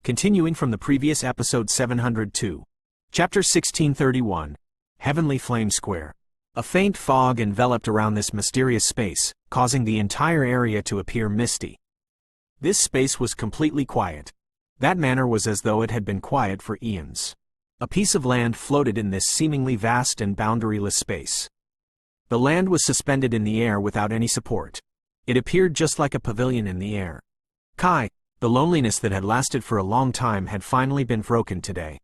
Continuing from the previous episode 702. Chapter 1631. Heavenly Flame Square. A faint fog enveloped around this mysterious space, causing the entire area to appear misty. This space was completely quiet. That manner was as though it had been quiet for eons. A piece of land floated in this seemingly vast and boundaryless space. The land was suspended in the air without any support. It appeared just like a pavilion in the air. Kai, the loneliness that had lasted for a long time had finally been broken today.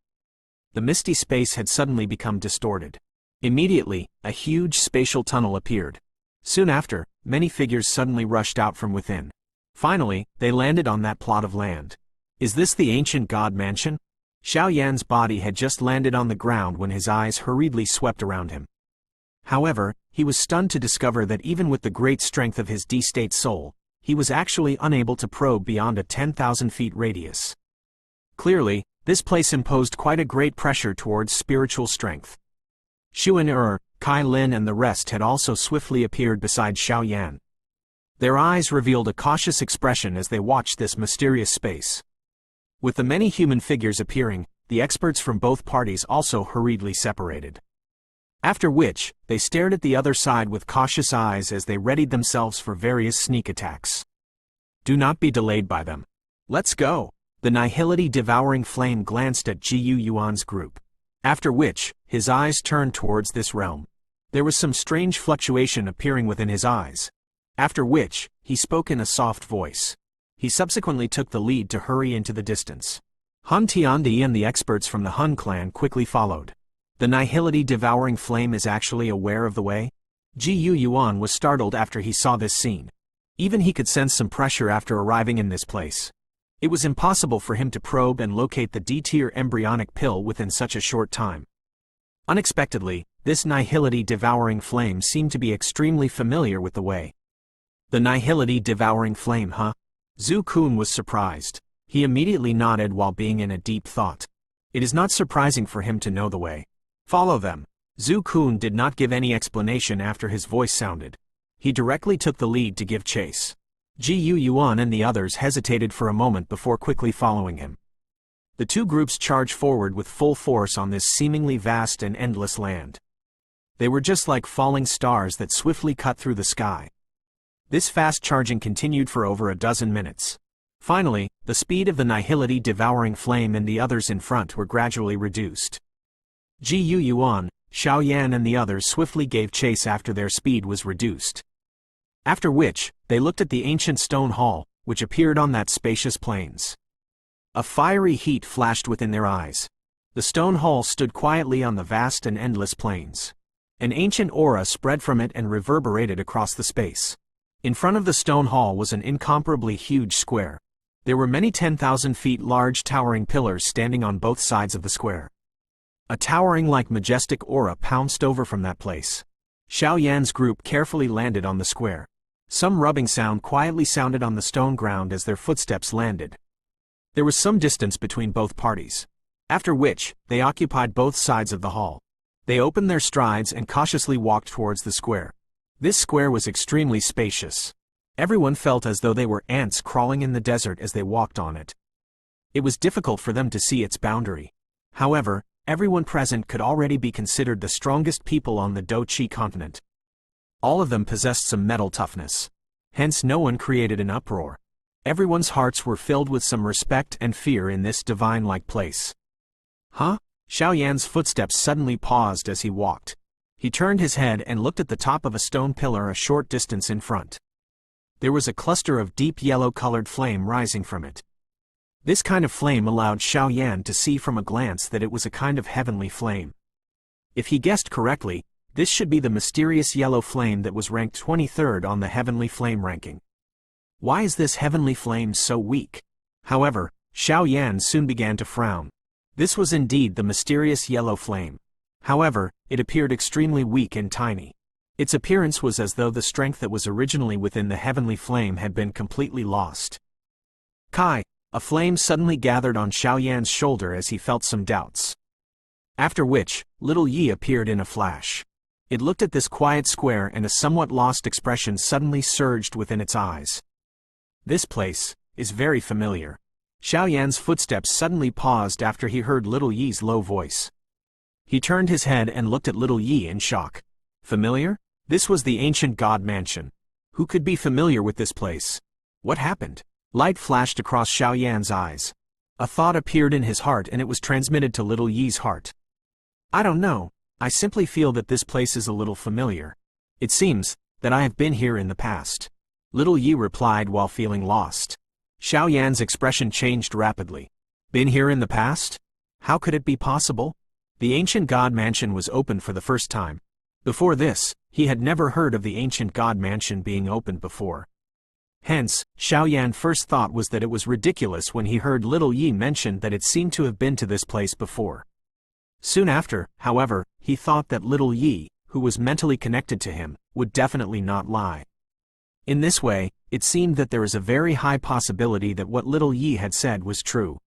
The misty space had suddenly become distorted. Immediately, a huge spatial tunnel appeared. Soon after, many figures suddenly rushed out from within. Finally, they landed on that plot of land. Is this the ancient god mansion? Xiao Yan's body had just landed on the ground when his eyes hurriedly swept around him. However, he was stunned to discover that even with the great strength of his D-state soul, he was actually unable to probe beyond a 10,000 feet radius. Clearly, this place imposed quite a great pressure towards spiritual strength. Xuan Kai Lin and the rest had also swiftly appeared beside Xiao Yan. Their eyes revealed a cautious expression as they watched this mysterious space. With the many human figures appearing, the experts from both parties also hurriedly separated. After which, they stared at the other side with cautious eyes as they readied themselves for various sneak attacks. Do not be delayed by them. Let's go. The nihility devouring flame glanced at Ji Yuan's group. After which, his eyes turned towards this realm. There was some strange fluctuation appearing within his eyes. After which, he spoke in a soft voice. He subsequently took the lead to hurry into the distance. Hun Tiandi and the experts from the Hun clan quickly followed. The nihility devouring flame is actually aware of the way? Ji Yuan was startled after he saw this scene. Even he could sense some pressure after arriving in this place. It was impossible for him to probe and locate the D-tier embryonic pill within such a short time. Unexpectedly, this nihility devouring flame seemed to be extremely familiar with the way. The nihility devouring flame, huh? Zhu Kun was surprised. He immediately nodded while being in a deep thought. It is not surprising for him to know the way. Follow them. Zhu Kun did not give any explanation after his voice sounded. He directly took the lead to give chase. Ji Yuan and the others hesitated for a moment before quickly following him. The two groups charged forward with full force on this seemingly vast and endless land. They were just like falling stars that swiftly cut through the sky. This fast charging continued for over a dozen minutes. Finally, the speed of the nihility devouring flame and the others in front were gradually reduced. Ji Yuan, Xiao Yan and the others swiftly gave chase after their speed was reduced. After which, they looked at the ancient stone hall, which appeared on that spacious plains. A fiery heat flashed within their eyes. The stone hall stood quietly on the vast and endless plains. An ancient aura spread from it and reverberated across the space. In front of the stone hall was an incomparably huge square. There were many 10,000 feet large towering pillars standing on both sides of the square. A towering like majestic aura pounced over from that place. Xiao Yan's group carefully landed on the square. Some rubbing sound quietly sounded on the stone ground as their footsteps landed. There was some distance between both parties. After which, they occupied both sides of the hall. They opened their strides and cautiously walked towards the square. This square was extremely spacious. Everyone felt as though they were ants crawling in the desert as they walked on it. It was difficult for them to see its boundary. However, everyone present could already be considered the strongest people on the Do-Chi continent. All of them possessed some mental toughness. Hence no one created an uproar. Everyone's hearts were filled with some respect and fear in this divine-like place. Huh? Xiao Yan's footsteps suddenly paused as he walked. He turned his head and looked at the top of a stone pillar a short distance in front. There was a cluster of deep yellow-colored flame rising from it. This kind of flame allowed Xiao Yan to see from a glance that it was a kind of heavenly flame. If he guessed correctly, this should be the mysterious yellow flame that was ranked 23rd on the heavenly flame ranking. Why is this heavenly flame so weak? However, Xiao Yan soon began to frown. This was indeed the mysterious yellow flame. However, it appeared extremely weak and tiny. Its appearance was as though the strength that was originally within the heavenly flame had been completely lost. Kai, a flame suddenly gathered on Xiao Yan's shoulder as he felt some doubts. After which, little Yi appeared in a flash. It looked at this quiet square and a somewhat lost expression suddenly surged within its eyes. This place is very familiar. Xiaoyan's footsteps suddenly paused after he heard Little Yi's low voice. He turned his head and looked at Little Yi in shock. Familiar? This was the ancient god mansion. Who could be familiar with this place? What happened? Light flashed across Xiaoyan's eyes. A thought appeared in his heart and it was transmitted to Little Yi's heart. I don't know. I simply feel that this place is a little familiar. It seems that I have been here in the past. Little Yi replied while feeling lost. Xiaoyan's expression changed rapidly. Been here in the past? How could it be possible? The ancient god mansion was opened for the first time. Before this, he had never heard of the ancient god mansion being opened before. Hence, Xiaoyan first thought was that it was ridiculous when he heard Little Yi mention that it seemed to have been to this place before. Soon after, however, he thought that Little Yi, who was mentally connected to him, would definitely not lie. In this way, it seemed that there is a very high possibility that what Little Yi had said was true.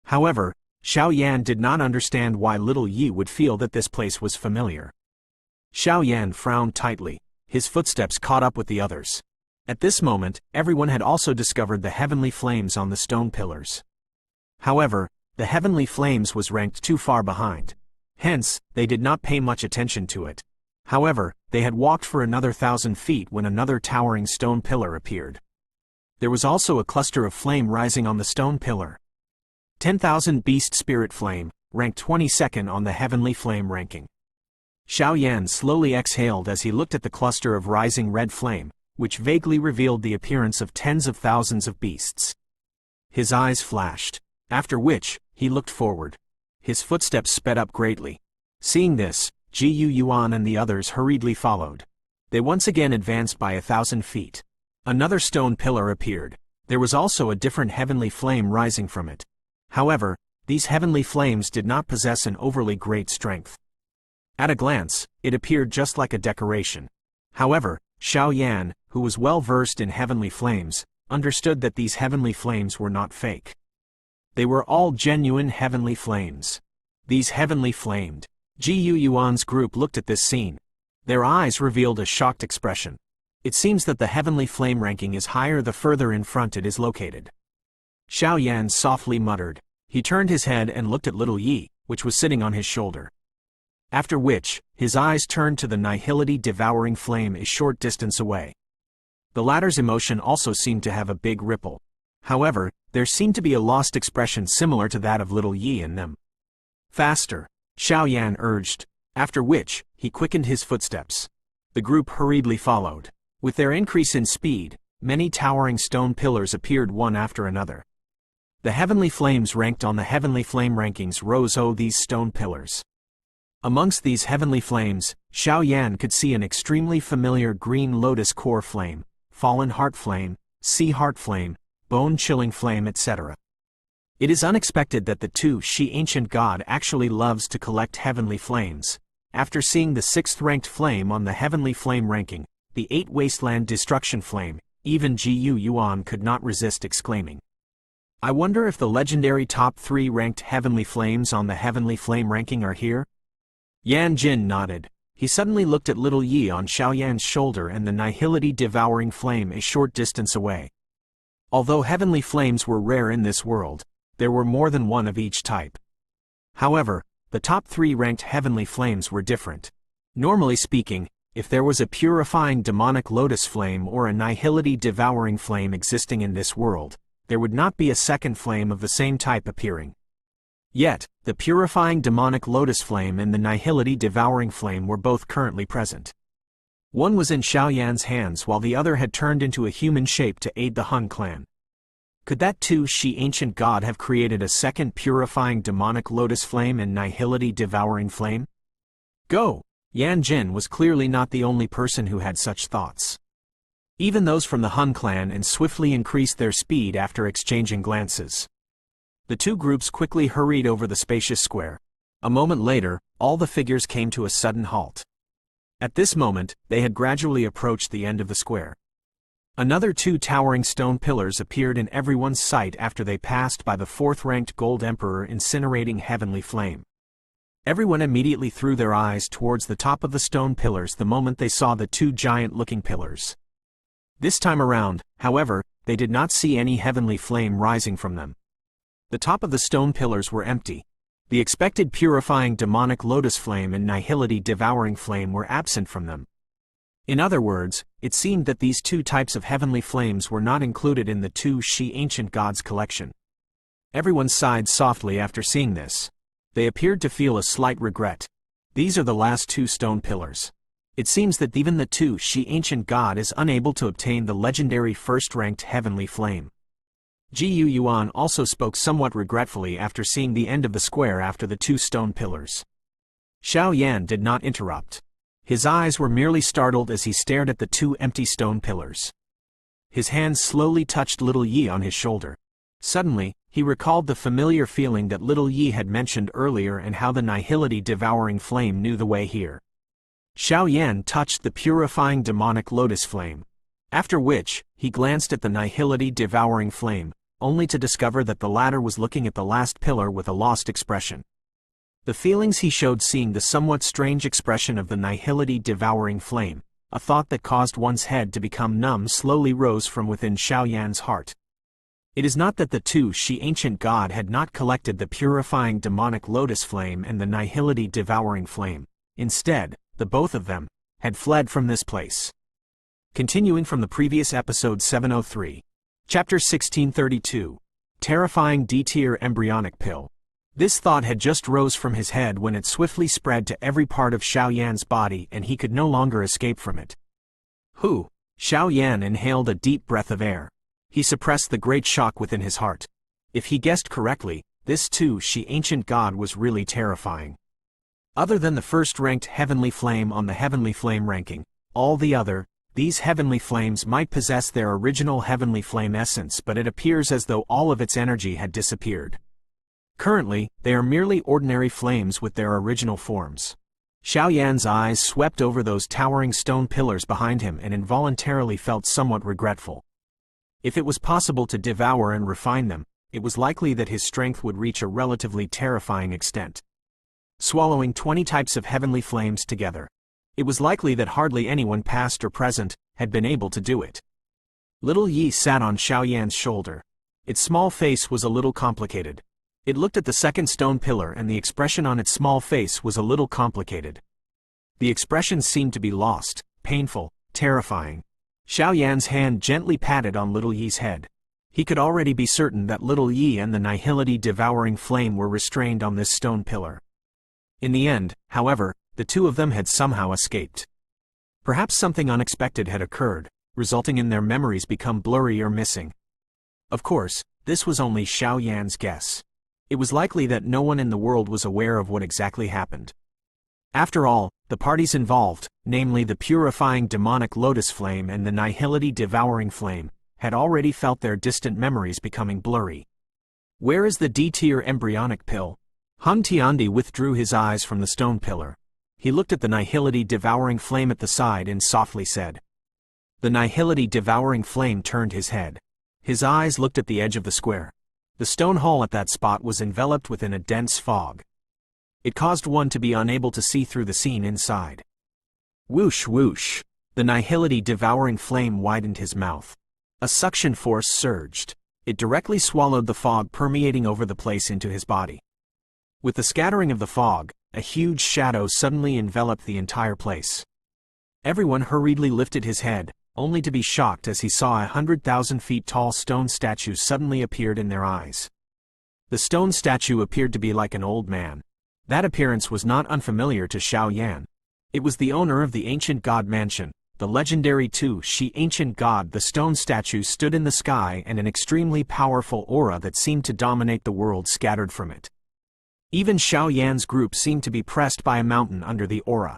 However, Xiaoyan did not understand why Little Yi would feel that this place was familiar. Xiaoyan frowned tightly. His footsteps caught up with the others. At this moment, everyone had also discovered the heavenly flames on the stone pillars. However, the heavenly flames was ranked too far behind. Hence, they did not pay much attention to it. However, they had walked for another 1,000 feet when another towering stone pillar appeared. There was also a cluster of flame rising on the stone pillar. 10,000 Beast Spirit Flame, ranked 22nd on the Heavenly Flame ranking. Xiaoyan slowly exhaled as he looked at the cluster of rising red flame, which vaguely revealed the appearance of tens of thousands of beasts. His eyes flashed, after which, he looked forward. His footsteps sped up greatly. Seeing this, Ji Yuan and the others hurriedly followed. They once again advanced by 1,000 feet. Another stone pillar appeared. There was also a different heavenly flame rising from it. However, these heavenly flames did not possess an overly great strength. At a glance, it appeared just like a decoration. However, Xiaoyan, who was well versed in heavenly flames, understood that these heavenly flames were not fake. They were all genuine heavenly flames. These heavenly flamed. Ji Yuan's group looked at this scene. Their eyes revealed a shocked expression. It seems that the heavenly flame ranking is higher the further in front it is located. Xiaoyan softly muttered. He turned his head and looked at Little Yi, which was sitting on his shoulder. After which, his eyes turned to the nihility devouring flame a short distance away. The latter's emotion also seemed to have a big ripple. However, there seemed to be a lost expression similar to that of Little Yi in them. Faster, Xiaoyan urged, after which, he quickened his footsteps. The group hurriedly followed. With their increase in speed, many towering stone pillars appeared one after another. The heavenly flames ranked on the heavenly flame rankings rose these stone pillars. Amongst these heavenly flames, Xiaoyan could see an extremely familiar green lotus core flame, fallen heart flame, sea heart flame, bone-chilling flame, etc. It is unexpected that the Shi ancient god actually loves to collect heavenly flames. After seeing the 6th-ranked flame on the heavenly flame ranking, the 8 wasteland destruction flame, even Ji Yuan could not resist exclaiming. I wonder if the legendary top 3 ranked heavenly flames on the heavenly flame ranking are here? Yan Jin nodded. He suddenly looked at Little Yi on Xiaoyan's shoulder and the nihility devouring flame a short distance away. Although heavenly flames were rare in this world, there were more than one of each type. However, the top 3 ranked heavenly flames were different. Normally speaking, if there was a purifying demonic lotus flame or a nihility devouring flame existing in this world, there would not be a second flame of the same type appearing. Yet, the purifying demonic lotus flame and the nihility devouring flame were both currently present. One was in Xiaoyan's hands while the other had turned into a human shape to aid the Hun clan. Could that Shi ancient god have created a second purifying demonic lotus flame and nihility devouring flame? Go! Yan Jin was clearly not the only person who had such thoughts. Even those from the Hun clan and swiftly increased their speed after exchanging glances. The two groups quickly hurried over the spacious square. A moment later, all the figures came to a sudden halt. At this moment, they had gradually approached the end of the square. Another 2 towering stone pillars appeared in everyone's sight after they passed by the 4th-ranked Gold Emperor incinerating heavenly flame. Everyone immediately threw their eyes towards the top of the stone pillars the moment they saw the 2 giant-looking pillars. This time around, however, they did not see any heavenly flame rising from them. The top of the stone pillars were empty. The expected purifying demonic lotus flame and nihility devouring flame were absent from them. In other words, it seemed that these two types of heavenly flames were not included in the two She Ancient Gods collection. Everyone sighed softly after seeing this. They appeared to feel a slight regret. These are the last two stone pillars. It seems that even the two She Ancient God is unable to obtain the legendary first-ranked heavenly flame. Gu Yuan also spoke somewhat regretfully after seeing the end of the square after the two stone pillars. Xiao Yan did not interrupt. His eyes were merely startled as he stared at the two empty stone pillars. His hands slowly touched Little Yi on his shoulder. Suddenly, he recalled the familiar feeling that Little Yi had mentioned earlier and how the nihility devouring flame knew the way here. Xiao Yan touched the purifying demonic lotus flame. After which, he glanced at the nihility devouring flame, only to discover that the latter was looking at the last pillar with a lost expression. The feelings he showed seeing the somewhat strange expression of the nihility devouring flame, a thought that caused one's head to become numb, slowly rose from within Xiao Yan's heart. It is not that the two She Ancient God had not collected the purifying demonic lotus flame and the nihility devouring flame. Instead, the both of them had fled from this place. Continuing from the previous episode 703. Chapter 1632. Terrifying D-tier embryonic pill. This thought had just rose from his head when it swiftly spread to every part of Xiao Yan's body and he could no longer escape from it. Hu! Xiao Yan inhaled a deep breath of air. He suppressed the great shock within his heart. If he guessed correctly, this too She Ancient God was really terrifying. Other than the first-ranked heavenly flame on the heavenly flame ranking, all these heavenly flames might possess their original heavenly flame essence, but it appears as though all of its energy had disappeared. Currently, they are merely ordinary flames with their original forms. Xiao Yan's eyes swept over those towering stone pillars behind him and involuntarily felt somewhat regretful. If it was possible to devour and refine them, it was likely that his strength would reach a relatively terrifying extent. Swallowing 20 types of heavenly flames together, it was likely that hardly anyone past or present had been able to do it. Little Yi sat on Xiao Yan's shoulder. Its small face was a little complicated. It looked at the second stone pillar and the expression on its small face was a little complicated. The expression seemed to be lost, painful, terrifying. Xiao Yan's hand gently patted on Little Yi's head. He could already be certain that Little Yi and the nihility devouring flame were restrained on this stone pillar. In the end, however, the two of them had somehow escaped. Perhaps something unexpected had occurred, resulting in their memories become blurry or missing. Of course, this was only Xiao Yan's guess. It was likely that no one in the world was aware of what exactly happened. After all, the parties involved, namely the purifying demonic lotus flame and the nihility devouring flame, had already felt their distant memories becoming blurry. Where is the D-tier embryonic pill? Hun Tiandi withdrew his eyes from the stone pillar. He looked at the nihility devouring flame at the side and softly said. The nihility devouring flame turned his head. His eyes looked at the edge of the square. The stone hall at that spot was enveloped within a dense fog. It caused one to be unable to see through the scene inside. Whoosh whoosh! The nihility devouring flame widened his mouth. A suction force surged. It directly swallowed the fog permeating over the place into his body. With the scattering of the fog, a huge shadow suddenly enveloped the entire place. Everyone hurriedly lifted his head, only to be shocked as he saw 100,000 feet tall stone statue suddenly appeared in their eyes. The stone statue appeared to be like an old man. That appearance was not unfamiliar to Xiao Yan. It was the owner of the ancient god mansion, the legendary two She Ancient God. The stone statue stood in the sky and an extremely powerful aura that seemed to dominate the world scattered from it. Even Xiao Yan's group seemed to be pressed by a mountain under the aura.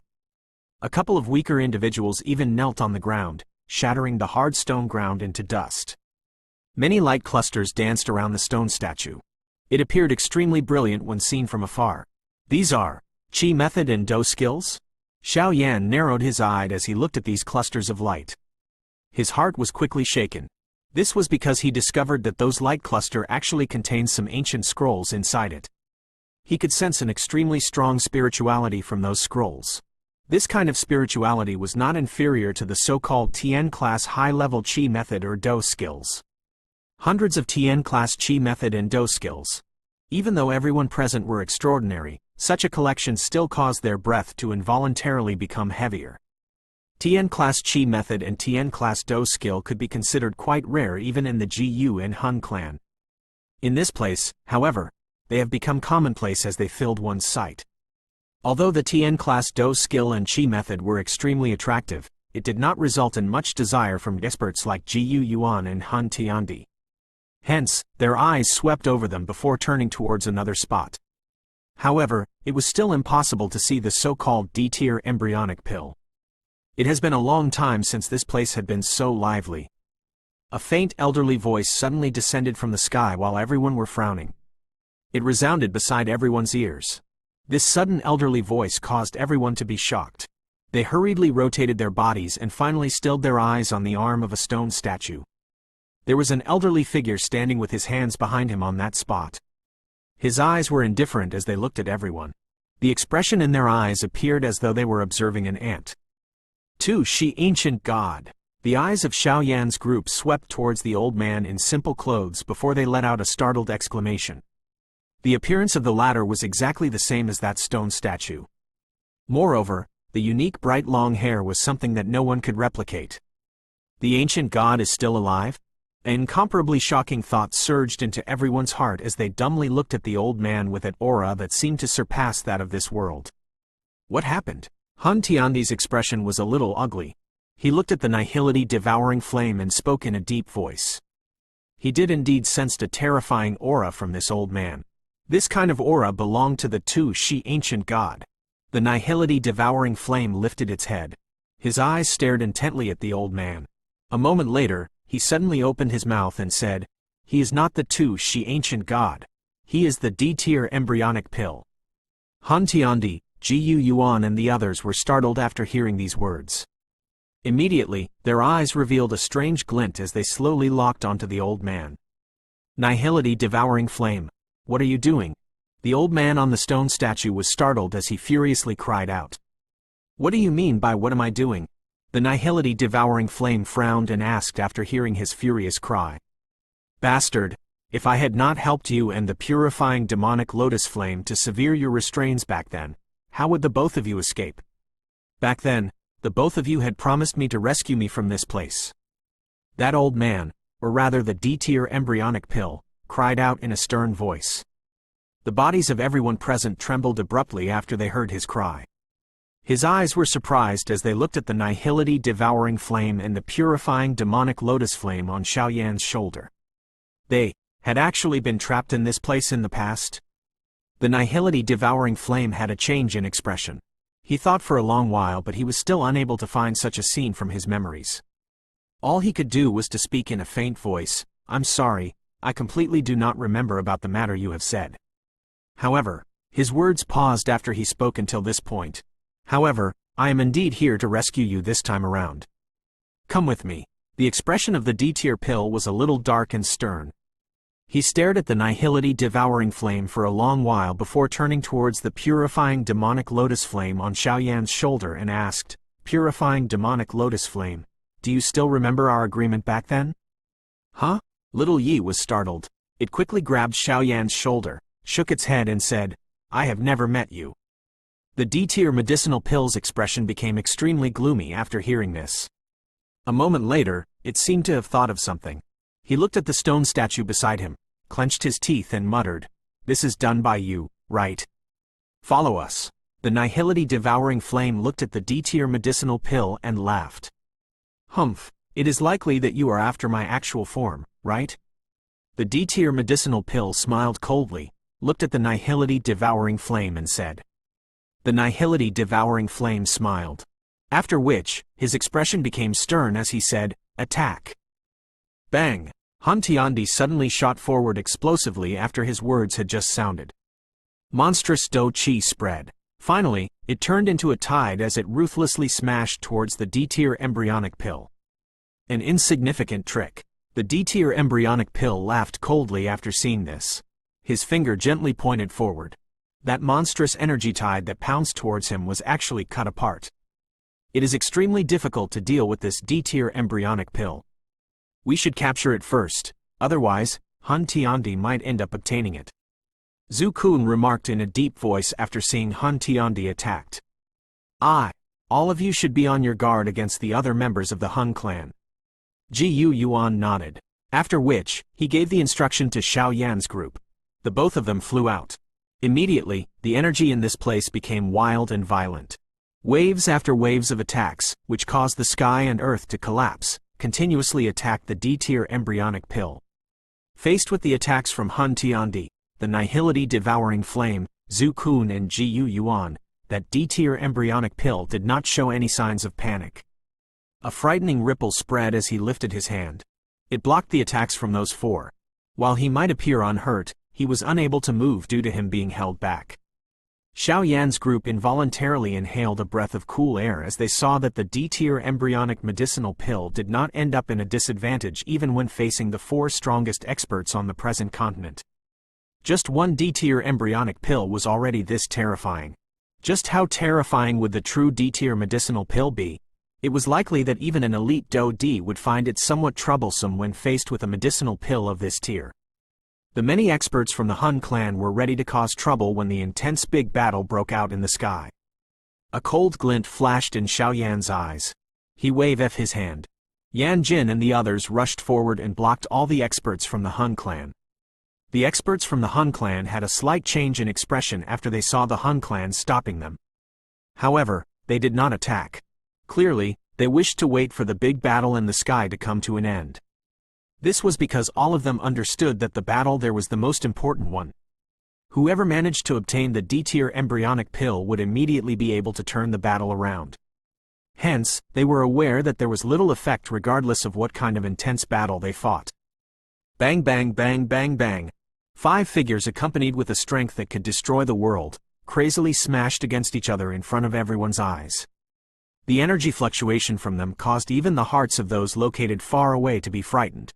A couple of weaker individuals even knelt on the ground, shattering the hard stone ground into dust. Many light clusters danced around the stone statue. It appeared extremely brilliant when seen from afar. These are Qi method and Do skills? Xiao Yan narrowed his eye as he looked at these clusters of light. His heart was quickly shaken. This was because he discovered that those light cluster actually contained some ancient scrolls inside it. He could sense an extremely strong spirituality from those scrolls. This kind of spirituality was not inferior to the so-called Tian class high-level Qi method or Do skills. Hundreds of Tian-class Chi method and dose skills. Even though everyone present were extraordinary, such a collection still caused their breath to involuntarily become heavier. Tian-class Chi method and Tian-class dose skill could be considered quite rare even in the GU and Hun clan. In this place, however, they have become commonplace as they filled one's sight. Although the Tian-class dose skill and Chi method were extremely attractive, it did not result in much desire from experts like GU Yuan and Hun Tiandi. Hence, their eyes swept over them before turning towards another spot. However, it was still impossible to see the so-called D-tier embryonic pill. It has been a long time since this place had been so lively. A faint elderly voice suddenly descended from the sky while everyone were frowning. It resounded beside everyone's ears. This sudden elderly voice caused everyone to be shocked. They hurriedly rotated their bodies and finally stilled their eyes on the arm of a stone statue. There was an elderly figure standing with his hands behind him on that spot. His eyes were indifferent as they looked at everyone. The expression in their eyes appeared as though they were observing an ant. Tu Shi ancient god. The eyes of Xiaoyan's group swept towards the old man in simple clothes before they let out a startled exclamation. The appearance of the latter was exactly the same as that stone statue. Moreover, the unique bright long hair was something that no one could replicate. The ancient god is still alive? An incomparably shocking thought surged into everyone's heart as they dumbly looked at the old man with an aura that seemed to surpass that of this world. What happened? Hun Tiandi's expression was a little ugly. He looked at the nihility devouring flame and spoke in a deep voice. He did indeed sense a terrifying aura from this old man. This kind of aura belonged to the Tu Shi ancient god. The nihility devouring flame lifted its head. His eyes stared intently at the old man. A moment later, he suddenly opened his mouth and said, "He is not the Tu Shi ancient god. He is the D-tier embryonic pill." Hun Tiandi, Gu Yuan and the others were startled after hearing these words. Immediately, their eyes revealed a strange glint as they slowly locked onto the old man. Nihility devouring flame. What are you doing? The old man on the stone statue was startled as he furiously cried out. What do you mean by what am I doing? The nihility devouring flame frowned and asked after hearing his furious cry. Bastard, if I had not helped you and the purifying demonic lotus flame to sever your restraints back then, how would the both of you escape? Back then, the both of you had promised me to rescue me from this place. That old man, or rather the D-tier embryonic pill, cried out in a stern voice. The bodies of everyone present trembled abruptly after they heard his cry. His eyes were surprised as they looked at the nihility devouring flame and the purifying demonic lotus flame on Xiaoyan's shoulder. They had actually been trapped in this place in the past? The nihility devouring flame had a change in expression. He thought for a long while, but he was still unable to find such a scene from his memories. All he could do was to speak in a faint voice, "I'm sorry, I completely do not remember about the matter you have said." However, his words paused after he spoke until this point. However, I am indeed here to rescue you this time around. Come with me. The expression of the D-tier pill was a little dark and stern. He stared at the nihility devouring flame for a long while before turning towards the purifying demonic lotus flame on Xiaoyan's shoulder and asked, "Purifying demonic lotus flame, do you still remember our agreement back then?" Huh? Little Yi was startled. It quickly grabbed Xiaoyan's shoulder, shook its head and said, "I have never met you." The D-tier medicinal pill's expression became extremely gloomy after hearing this. A moment later, it seemed to have thought of something. He looked at the stone statue beside him, clenched his teeth and muttered, "This is done by you, right? Follow us." The nihility devouring flame looked at the D-tier medicinal pill and laughed. "Humph, it is likely that you are after my actual form, right?" The D-tier medicinal pill smiled coldly, looked at the nihility devouring flame and said. The nihility devouring flame smiled. After which, his expression became stern as he said, "Attack." Bang! Hun Tiandi suddenly shot forward explosively after his words had just sounded. Monstrous do chi spread. Finally, it turned into a tide as it ruthlessly smashed towards the D-tier embryonic pill. An insignificant trick. The D-tier embryonic pill laughed coldly after seeing this. His finger gently pointed forward. That monstrous energy tide that pounced towards him was actually cut apart. It is extremely difficult to deal with this D-tier embryonic pill. We should capture it first. Otherwise, Hun Tiandi might end up obtaining it. Zhu Kun remarked in a deep voice after seeing Hun Tiandi attacked. All of you should be on your guard against the other members of the Hun clan. Ji Yuan nodded. After which, he gave the instruction to Xiao Yan's group. The both of them flew out. Immediately, the energy in this place became wild and violent. Waves after waves of attacks, which caused the sky and earth to collapse, continuously attacked the D-tier embryonic pill. Faced with the attacks from Hun Tiandi, the nihility devouring flame, Zhu Kun and Ji Yuan, that D-tier embryonic pill did not show any signs of panic. A frightening ripple spread as he lifted his hand. It blocked the attacks from those four. While he might appear unhurt, he was unable to move due to him being held back. Xiao Yan's group involuntarily inhaled a breath of cool air as they saw that the D-tier embryonic medicinal pill did not end up in a disadvantage even when facing the four strongest experts on the present continent. Just one D-tier embryonic pill was already this terrifying. Just how terrifying would the true D-tier medicinal pill be? It was likely that even an elite Do D would find it somewhat troublesome when faced with a medicinal pill of this tier. The many experts from the Hun clan were ready to cause trouble when the intense big battle broke out in the sky. A cold glint flashed in Xiao Yan's eyes. He waved his hand. Yan Jin and the others rushed forward and blocked all the experts from the Hun clan. The experts from the Hun clan had a slight change in expression after they saw the Hun clan stopping them. However, they did not attack. Clearly, they wished to wait for the big battle in the sky to come to an end. This was because all of them understood that the battle there was the most important one. Whoever managed to obtain the D-tier embryonic pill would immediately be able to turn the battle around. Hence, they were aware that there was little effect regardless of what kind of intense battle they fought. Bang bang bang bang bang. 5 figures accompanied with a strength that could destroy the world, crazily smashed against each other in front of everyone's eyes. The energy fluctuation from them caused even the hearts of those located far away to be frightened.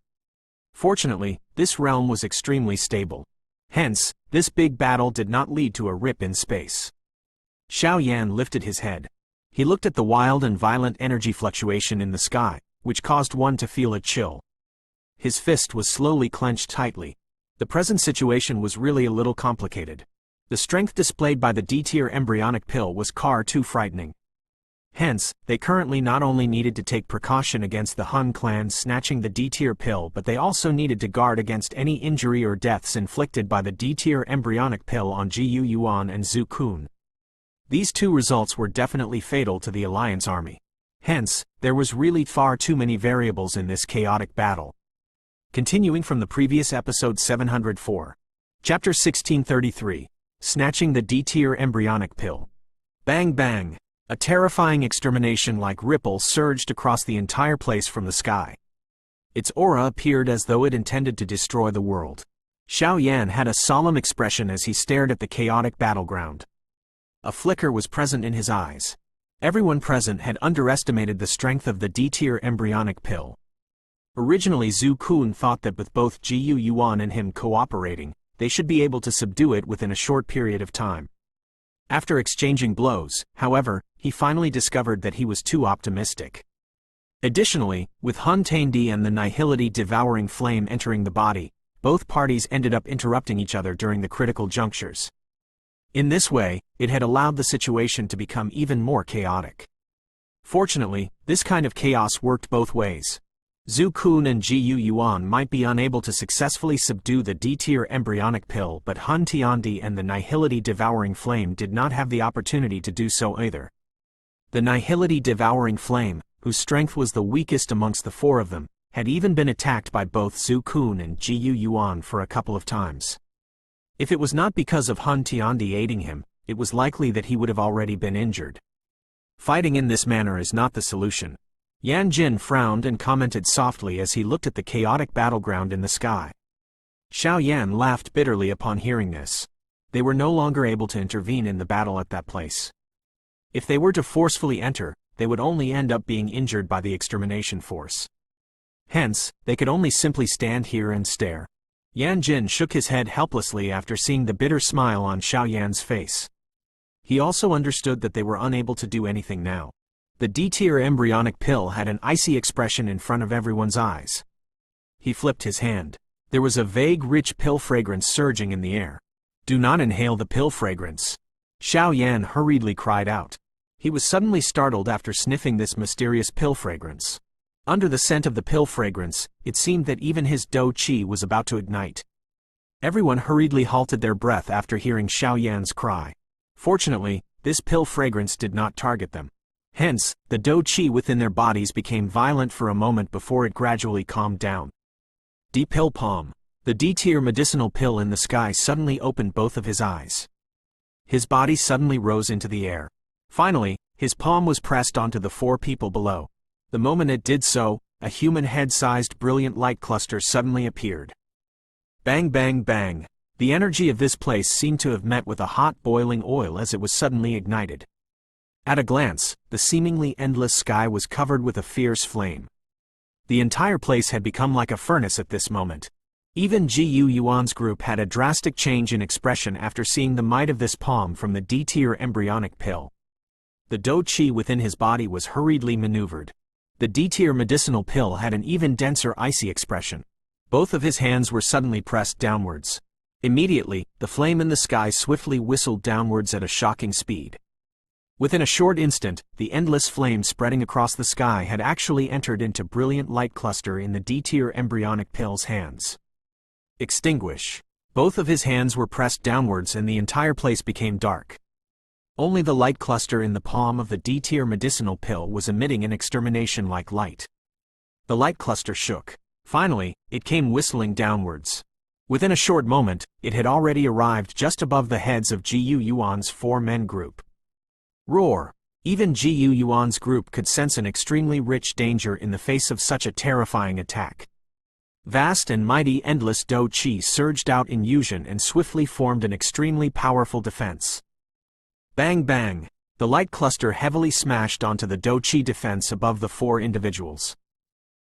Fortunately, this realm was extremely stable. Hence, this big battle did not lead to a rip in space. Xiao Yan lifted his head. He looked at the wild and violent energy fluctuation in the sky, which caused one to feel a chill. His fist was slowly clenched tightly. The present situation was really a little complicated. The strength displayed by the D-tier embryonic pill was far too frightening. Hence, they currently not only needed to take precaution against the Hun clan snatching the D-tier pill, but they also needed to guard against any injury or deaths inflicted by the D-tier embryonic pill on Ji Yuan and Zhu Kun. These two results were definitely fatal to the Alliance army. Hence, there was really far too many variables in this chaotic battle. Continuing from the previous episode 704. Chapter 1633. Snatching the D-tier embryonic pill. Bang bang. A terrifying extermination-like ripple surged across the entire place from the sky. Its aura appeared as though it intended to destroy the world. Xiao Yan had a solemn expression as he stared at the chaotic battleground. A flicker was present in his eyes. Everyone present had underestimated the strength of the D-tier embryonic pill. Originally Zhu Kun thought that with both Ji Yuan and him cooperating, they should be able to subdue it within a short period of time. After exchanging blows, however, he finally discovered that he was too optimistic. Additionally, with Hun Tiandi and the nihility devouring flame entering the body, both parties ended up interrupting each other during the critical junctures. In this way, it had allowed the situation to become even more chaotic. Fortunately, this kind of chaos worked both ways. Zhu Kun and Ji Yuan might be unable to successfully subdue the D-tier embryonic pill, but Hun Tiandi and the nihility devouring flame did not have the opportunity to do so either. The nihility devouring flame, whose strength was the weakest amongst the four of them, had even been attacked by both Zhu Kun and Ji Yuan for a couple of times. If it was not because of Hun Tiandi aiding him, it was likely that he would have already been injured. Fighting in this manner is not the solution. Yan Jin frowned and commented softly as he looked at the chaotic battleground in the sky. Xiao Yan laughed bitterly upon hearing this. They were no longer able to intervene in the battle at that place. If they were to forcefully enter, they would only end up being injured by the extermination force. Hence, they could only simply stand here and stare. Yan Jin shook his head helplessly after seeing the bitter smile on Xiao Yan's face. He also understood that they were unable to do anything now. The D-tier embryonic pill had an icy expression in front of everyone's eyes. He flipped his hand. There was a vague rich pill fragrance surging in the air. "Do not inhale the pill fragrance," Xiao Yan hurriedly cried out. He was suddenly startled after sniffing this mysterious pill fragrance. Under the scent of the pill fragrance, it seemed that even his dou qi was about to ignite. Everyone hurriedly halted their breath after hearing Xiao Yan's cry. Fortunately, this pill fragrance did not target them. Hence, the dou qi within their bodies became violent for a moment before it gradually calmed down. D-pill palm. The D-tier medicinal pill in the sky suddenly opened both of his eyes. His body suddenly rose into the air. Finally, his palm was pressed onto the 4 people below. The moment it did so, a human head-sized brilliant light cluster suddenly appeared. Bang bang bang. The energy of this place seemed to have met with a hot boiling oil as it was suddenly ignited. At a glance, the seemingly endless sky was covered with a fierce flame. The entire place had become like a furnace at this moment. Even Gu Yuan's group had a drastic change in expression after seeing the might of this palm from the D-tier embryonic pill. The dou qi within his body was hurriedly maneuvered. The D-tier medicinal pill had an even denser icy expression. Both of his hands were suddenly pressed downwards. Immediately, the flame in the sky swiftly whistled downwards at a shocking speed. Within a short instant, the endless flame spreading across the sky had actually entered into brilliant light cluster in the D-tier embryonic pill's hands. Extinguish. Both of his hands were pressed downwards and the entire place became dark. Only the light cluster in the palm of the D-tier medicinal pill was emitting an extermination-like light. The light cluster shook. Finally, it came whistling downwards. Within a short moment, it had already arrived just above the heads of Gu Yuan's 4-men group. Roar! Even Gu Yuan's group could sense an extremely rich danger in the face of such a terrifying attack. Vast and mighty endless dou qi surged out in fusion and swiftly formed an extremely powerful defense. Bang bang! The light cluster heavily smashed onto the dou qi defense above the 4 individuals.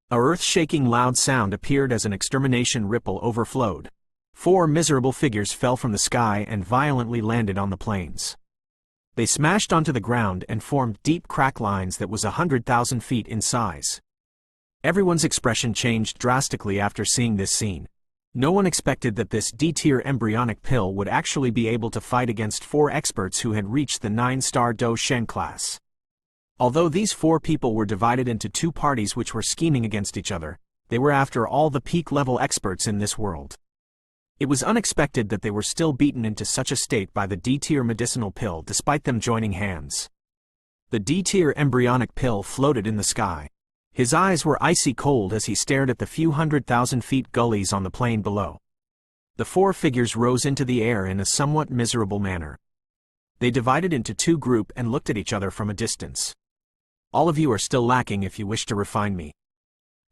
A earth-shaking loud sound appeared as an extermination ripple overflowed. 4 miserable figures fell from the sky and violently landed on the plains. They smashed onto the ground and formed deep crack lines that was 100,000 feet in size. Everyone's expression changed drastically after seeing this scene. No one expected that this D-tier embryonic pill would actually be able to fight against 4 experts who had reached the 9-star Dou Shen class. Although these 4 people were divided into 2 parties which were scheming against each other, they were after all the peak-level experts in this world. It was unexpected that they were still beaten into such a state by the D-tier medicinal pill despite them joining hands. The D-tier embryonic pill floated in the sky. His eyes were icy cold as he stared at the few 100,000 feet gullies on the plain below. The 4 figures rose into the air in a somewhat miserable manner. They divided into 2 groups and looked at each other from a distance. All of you are still lacking if you wish to refine me.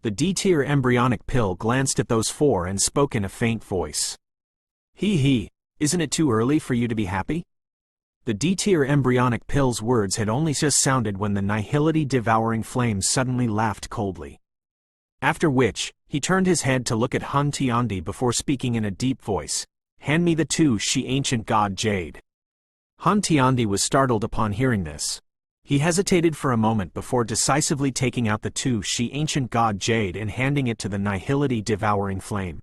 The D-tier embryonic pill glanced at those 4 and spoke in a faint voice. He, isn't it too early for you to be happy? The D-tier embryonic pill's words had only just sounded when the nihility-devouring flame suddenly laughed coldly. After which, he turned his head to look at Hun Tiandi before speaking in a deep voice. Hand me the 2 she ancient god jade. Hun Tiandi was startled upon hearing this. He hesitated for a moment before decisively taking out the 2 she ancient god jade and handing it to the nihility-devouring flame.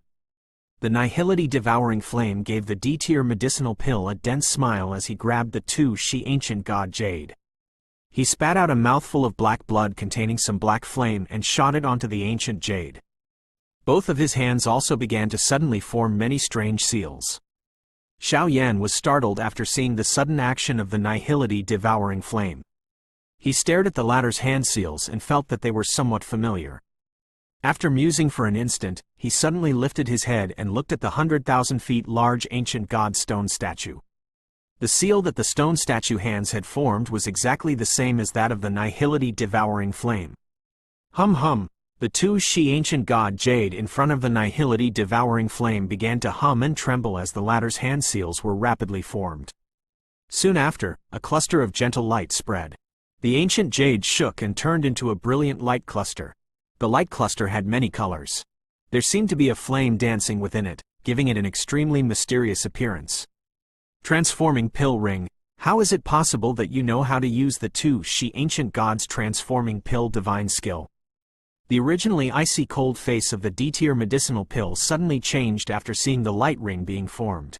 The nihility-devouring flame gave the D-tier medicinal pill a dense smile as he grabbed the 2 she ancient god jade. He spat out a mouthful of black blood containing some black flame and shot it onto the ancient jade. Both of his hands also began to suddenly form many strange seals. Xiao Yan was startled after seeing the sudden action of the nihility-devouring flame. He stared at the latter's hand seals and felt that they were somewhat familiar. After musing for an instant, he suddenly lifted his head and looked at the 100,000 feet large ancient god stone statue. The seal that the stone statue hands had formed was exactly the same as that of the nihility-devouring flame. Hum. The 2 she ancient god jade in front of the nihility-devouring flame began to hum and tremble as the latter's hand seals were rapidly formed. Soon after, a cluster of gentle light spread. The ancient jade shook and turned into a brilliant light cluster. The light cluster had many colors. There seemed to be a flame dancing within it, giving it an extremely mysterious appearance. Transforming pill ring. How is it possible that you know how to use the 2 she ancient god's transforming pill divine skill? The originally icy cold face of the D-tier medicinal pill suddenly changed after seeing the light ring being formed.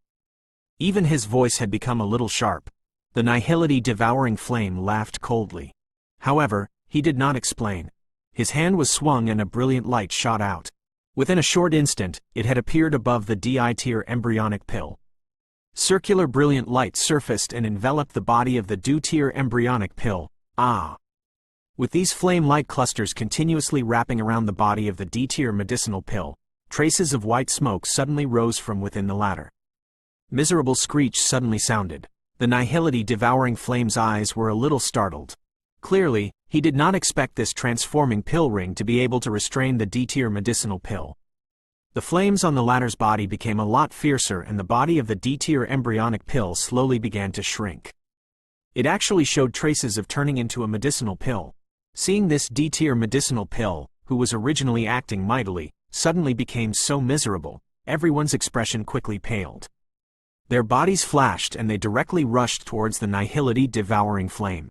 Even his voice had become a little sharp. The nihility devouring flame laughed coldly. However, he did not explain. His hand was swung and a brilliant light shot out. Within a short instant, it had appeared above the D-tier embryonic pill. Circular brilliant light surfaced and enveloped the body of the D-tier embryonic pill. With these flame light clusters continuously wrapping around the body of the D-tier medicinal pill, traces of white smoke suddenly rose from within the latter. Miserable screech suddenly sounded. The nihility devouring flame's eyes were a little startled. Clearly, he did not expect this transforming pill ring to be able to restrain the D-tier medicinal pill. The flames on the latter's body became a lot fiercer and the body of the D-tier embryonic pill slowly began to shrink. It actually showed traces of turning into a medicinal pill. Seeing this D-tier medicinal pill, who was originally acting mightily, suddenly became so miserable, everyone's expression quickly paled. Their bodies flashed and they directly rushed towards the nihility devouring flame.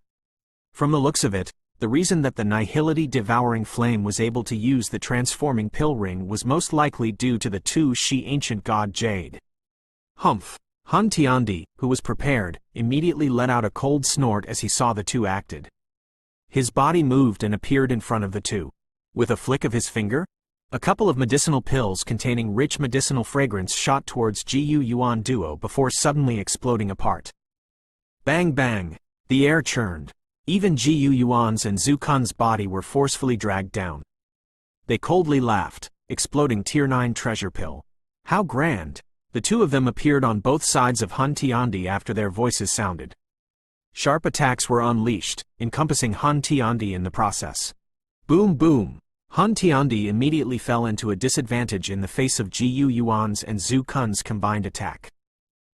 From the looks of it, the reason that the nihility devouring flame was able to use the transforming pill ring was most likely due to the two she ancient god Jade. Humph! Hun Tiandi, who was prepared, immediately let out a cold snort as he saw the two acted. His body moved and appeared in front of the two. With a flick of his finger, a couple of medicinal pills containing rich medicinal fragrance shot towards Gu Yuan duo before suddenly exploding apart. Bang bang! The air churned. Even Gu Yuan's and Zhu Kun's body were forcefully dragged down. They coldly laughed, exploding Tier 9 treasure pill. How grand! The two of them appeared on both sides of Hun Tiandi after their voices sounded. Sharp attacks were unleashed, encompassing Hun Tiandi in the process. Boom boom! Hun Tiandi immediately fell into a disadvantage in the face of Gu Yuan's and Zhu Kun's combined attack.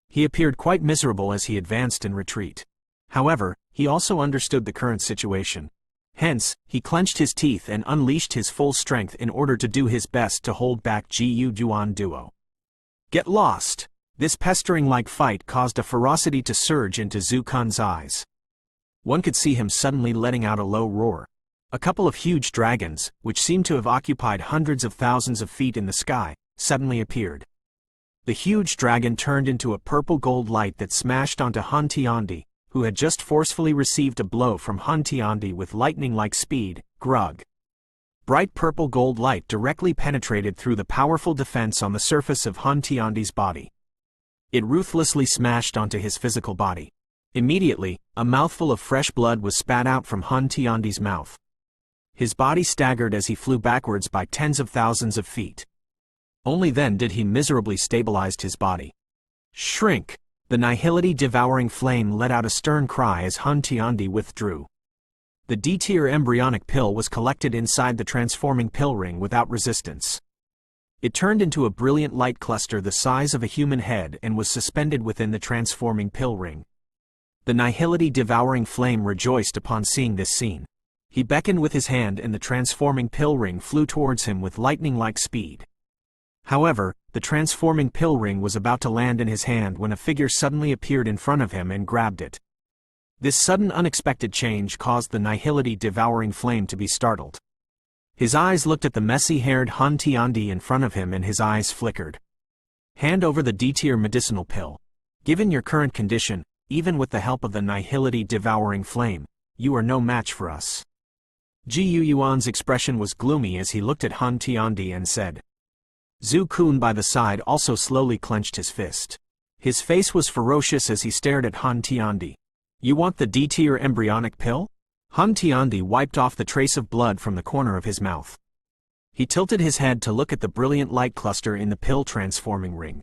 He appeared quite miserable as he advanced in retreat. However, he also understood the current situation. Hence, he clenched his teeth and unleashed his full strength in order to do his best to hold back Gu Yuan duo. Get lost! This pestering-like fight caused a ferocity to surge into Zhu Kun's eyes. One could see him suddenly letting out a low roar. A couple of huge dragons, which seemed to have occupied hundreds of thousands of feet in the sky, suddenly appeared. The huge dragon turned into a purple-gold light that smashed onto Hun Tiandi, who had just forcefully received a blow from Hun Tiandi with lightning-like speed. Grug. Bright purple-gold light directly penetrated through the powerful defense on the surface of Hun Tiandi's body. It ruthlessly smashed onto his physical body. Immediately, a mouthful of fresh blood was spat out from Hun Tiandi's mouth. His body staggered as he flew backwards by tens of thousands of feet. Only then did he miserably stabilize his body. Shrink! The nihility devouring flame let out a stern cry as Hun Tiandi withdrew. The D-tier embryonic pill was collected inside the transforming pill ring without resistance. It turned into a brilliant light cluster the size of a human head and was suspended within the transforming pill ring. The nihility devouring flame rejoiced upon seeing this scene. He beckoned with his hand and the transforming pill ring flew towards him with lightning-like speed. However, the transforming pill ring was about to land in his hand when a figure suddenly appeared in front of him and grabbed it. This sudden unexpected change caused the nihility devouring flame to be startled. His eyes looked at the messy-haired Hun Tiandi in front of him and his eyes flickered. Hand over the D-tier medicinal pill. Given your current condition, even with the help of the nihility devouring flame, you are no match for us. Gu Yuan's expression was gloomy as he looked at Hun Tiandi and said. Zhu Kun by the side also slowly clenched his fist. His face was ferocious as he stared at Hun Tiandi. You want the D-tier embryonic pill? Hun Tiandi wiped off the trace of blood from the corner of his mouth. He tilted his head to look at the brilliant light cluster in the pill transforming ring.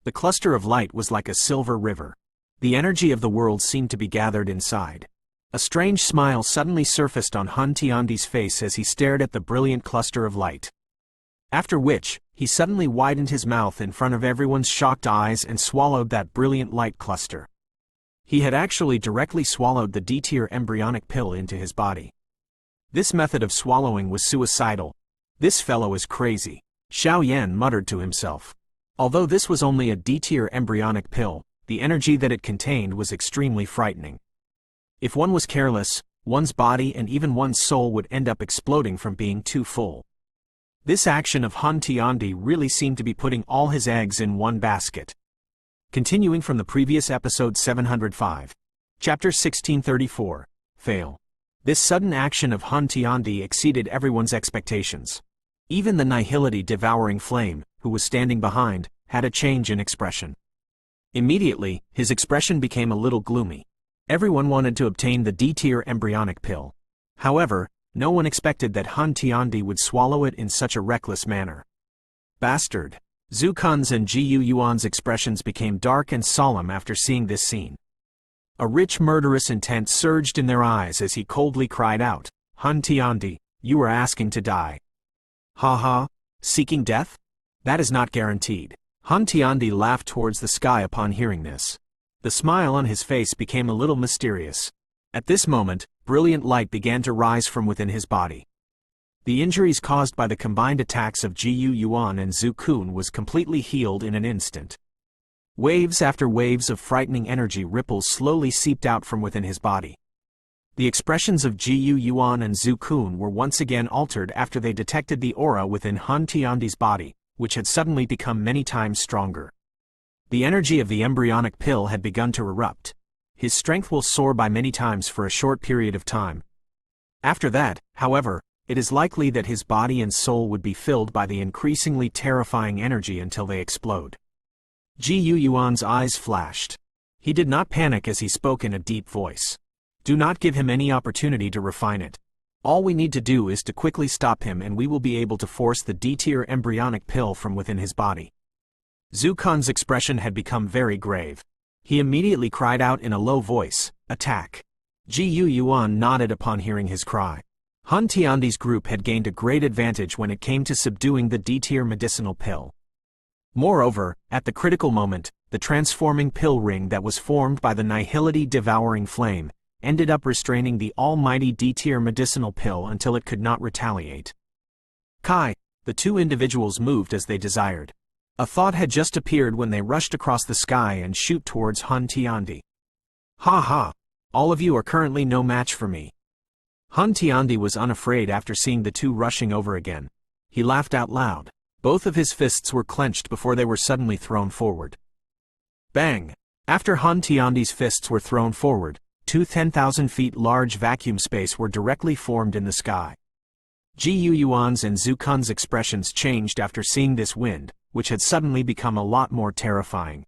The cluster of light was like a silver river. The energy of the world seemed to be gathered inside. A strange smile suddenly surfaced on Hun Tiandi's face as he stared at the brilliant cluster of light. After which, he suddenly widened his mouth in front of everyone's shocked eyes and swallowed that brilliant light cluster. He had actually directly swallowed the D-tier embryonic pill into his body. This method of swallowing was suicidal. This fellow is crazy, Xiao Yan muttered to himself. Although this was only a D-tier embryonic pill, the energy that it contained was extremely frightening. If one was careless, one's body and even one's soul would end up exploding from being too full. This action of Hun Tiandi really seemed to be putting all his eggs in one basket. Continuing from the previous episode 705. Chapter 1634. Fail. This sudden action of Hun Tiandi exceeded everyone's expectations. Even the Nihility devouring flame, who was standing behind, had a change in expression. Immediately, his expression became a little gloomy. Everyone wanted to obtain the D-tier embryonic pill. However, no one expected that Hun Tiandi would swallow it in such a reckless manner. Bastard! Zhu Kun's and Ji Yuan's expressions became dark and solemn after seeing this scene. A rich murderous intent surged in their eyes as he coldly cried out, "Hun Tiandi, you are asking to die." "Ha ha, seeking death? That is not guaranteed." Hun Tiandi laughed towards the sky upon hearing this. The smile on his face became a little mysterious. At this moment, brilliant light began to rise from within his body. The injuries caused by the combined attacks of Ji Yuan and Zhu Kun was completely healed in an instant. Waves after waves of frightening energy ripples slowly seeped out from within his body. The expressions of Ji Yuan and Zhu Kun were once again altered after they detected the aura within Hun Tiandi's body, which had suddenly become many times stronger. The energy of the embryonic pill had begun to erupt. His strength will soar by many times for a short period of time. After that, however, it is likely that his body and soul would be filled by the increasingly terrifying energy until they explode. Ji Yuan's eyes flashed. He did not panic as he spoke in a deep voice. Do not give him any opportunity to refine it. All we need to do is to quickly stop him and we will be able to force the D-tier embryonic pill from within his body. Zhu Kun's expression had become very grave. He immediately cried out in a low voice, "Attack!" Ji Yuan nodded upon hearing his cry. Hun Tiandi's group had gained a great advantage when it came to subduing the D-tier medicinal pill. Moreover, at the critical moment, the transforming pill ring that was formed by the Nihility devouring flame ended up restraining the almighty D-tier medicinal pill until it could not retaliate. Kai, the two individuals moved as they desired. A thought had just appeared when they rushed across the sky and shoot towards Hun Tiandi. "Ha ha! All of you are currently no match for me." Hun Tiandi was unafraid after seeing the two rushing over again. He laughed out loud. Both of his fists were clenched before they were suddenly thrown forward. Bang! After Hun Tiandi's fists were thrown forward, two 10,000 feet large vacuum space were directly formed in the sky. Ji Yuan's and Zhu Kun's expressions changed after seeing this wind, which had suddenly become a lot more terrifying.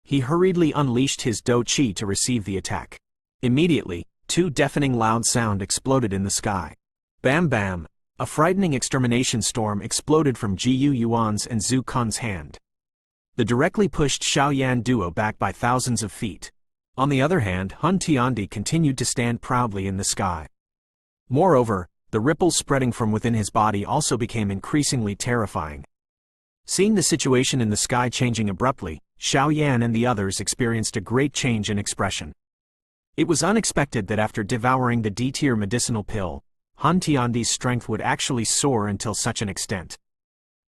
He hurriedly unleashed his Do Chi to receive the attack. Immediately, two deafening loud sound exploded in the sky. Bam bam! A frightening extermination storm exploded from Ji Yuan's and Zhu Kun's hand. The directly pushed Xiaoyan duo back by thousands of feet. On the other hand, Hun Tiandi continued to stand proudly in the sky. Moreover, the ripples spreading from within his body also became increasingly terrifying. Seeing the situation in the sky changing abruptly, Xiaoyan and the others experienced a great change in expression. It was unexpected that after devouring the D-tier medicinal pill, Hun Tiandi's strength would actually soar until such an extent.